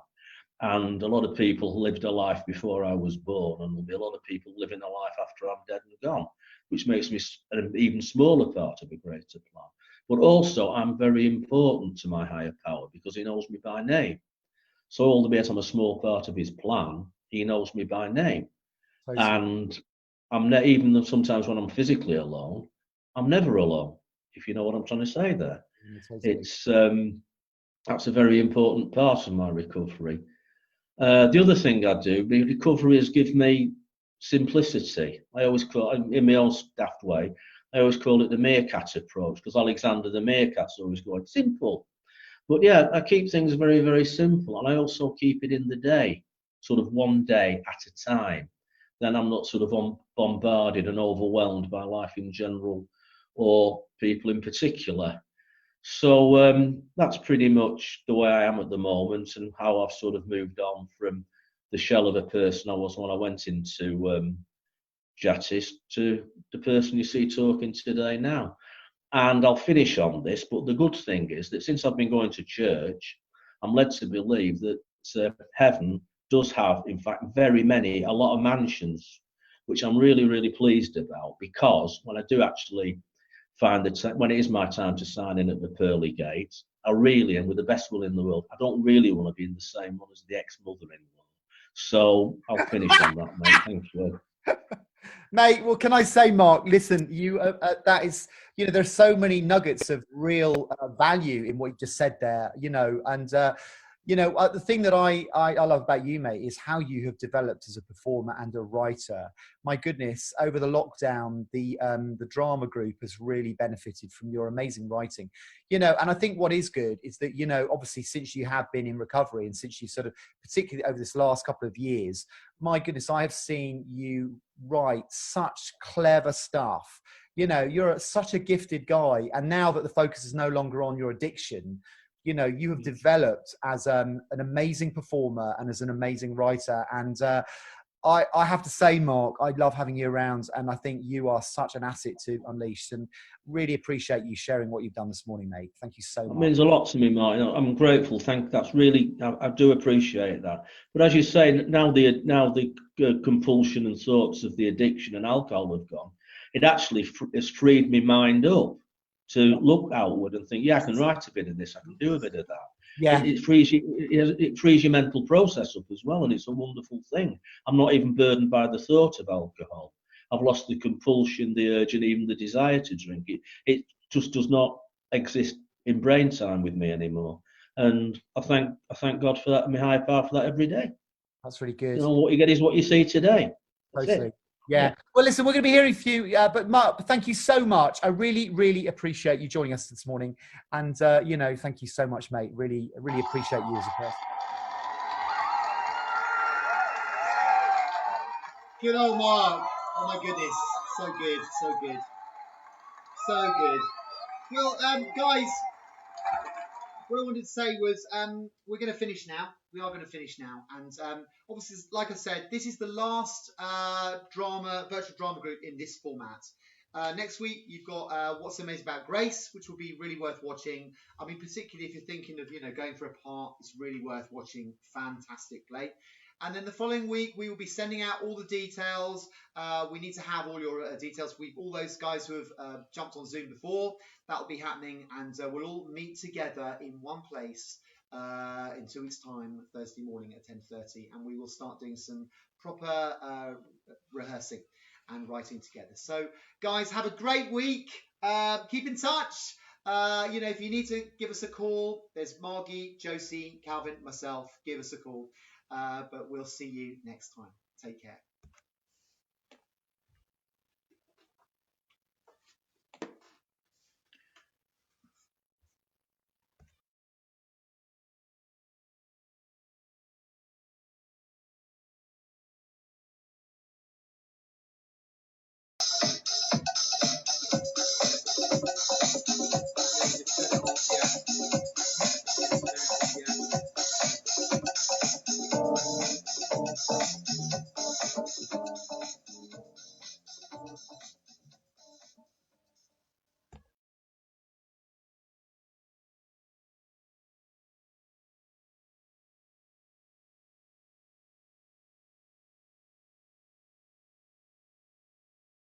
And a lot of people lived a life before I was born, and there'll be a lot of people living a life after I'm dead and gone, which makes me an even smaller part of a greater plan. But also, I'm very important to my higher power because he knows me by name. So, albeit I'm a small part of his plan, he knows me by name. Totally. And I'm even though sometimes when I'm physically alone, I'm never alone, if you know what I'm trying to say there. Totally. It's that's a very important part of my recovery. The other thing I do, recovery has given me simplicity. I always call it, in my own daft way, I always call it the meerkat approach, because Alexander the meerkat's always going simple. But yeah, I keep things very, very simple, and I also keep it in the day, sort of one day at a time. Then I'm not sort of bombarded and overwhelmed by life in general or people in particular. So that's pretty much the way I am at the moment, and how I've sort of moved on from the shell of a person I was when I went into Jattis to the person you see talking today now. And I'll finish on this, but the good thing is that since I've been going to church, I'm led to believe that heaven does have, in fact, a lot of mansions, which I'm really, really pleased about, because when I do actually find that when it is my time to sign in at the pearly gates, I really, and with the best will in the world, I don't really want to be in the same one as the ex-mother-in-law. So I'll finish on that, mate. Thank you. Mate, well, can I say, Mark, listen, you that is, you know, there's so many nuggets of real value in what you just said there, you know, and you know, the thing that I love about you, mate, is how you have developed as a performer and a writer. My goodness, over the lockdown, the drama group has really benefited from your amazing writing, you know. And I think what is good is that, you know, obviously since you have been in recovery and since you sort of, particularly over this last couple of years, my goodness, I have seen you write such clever stuff. You know, you're such a gifted guy. And now that the focus is no longer on your addiction, you know, you have developed as an amazing performer and as an amazing writer. And I have to say, Mark, I love having you around, and I think you are such an asset to Unleashed, and really appreciate you sharing what you've done this morning, mate. Thank you so much. It means a lot to me, Martin. I'm grateful. That's really, I do appreciate that. But as you say, now the compulsion and thoughts of the addiction and alcohol have gone. It actually has freed my mind up to look outward and think, yeah, I can write a bit of this, I can do a bit of that. Yeah. It frees your mental process up as well, and it's a wonderful thing. I'm not even burdened by the thought of alcohol. I've lost the compulsion, the urge, and even the desire to drink. It just does not exist in brain time with me anymore. And I thank God for that, and my higher power for that every day. That's really good. You know, what you get is what you see today. That's Totally. it. Yeah. Well, listen, we're going to be hearing from you, but Mark, thank you so much. I really, really appreciate you joining us this morning. And, you know, thank you so much, mate. Really, really appreciate you as a person. Good old Mark. Oh my goodness. So good, so good. So good. Well, guys, what I wanted to say was we're going to finish now. We are going to finish now. And obviously, like I said, this is the last virtual drama group in this format. Next week, you've got What's Amazing About Grace, which will be really worth watching. I mean, particularly if you're thinking of, you know, going for a part, it's really worth watching. Fantastic play. And then the following week, we will be sending out all the details. We need to have all your details. All those guys who have jumped on Zoom before, that will be happening. And we'll all meet together in one place in 2 weeks' time, Thursday morning at 10:30. And we will start doing some proper rehearsing and writing together. So, guys, have a great week. Keep in touch. You know, if you need to give us a call, there's Margie, Josie, Calvin, myself. Give us a call. But we'll see you next time. Take care.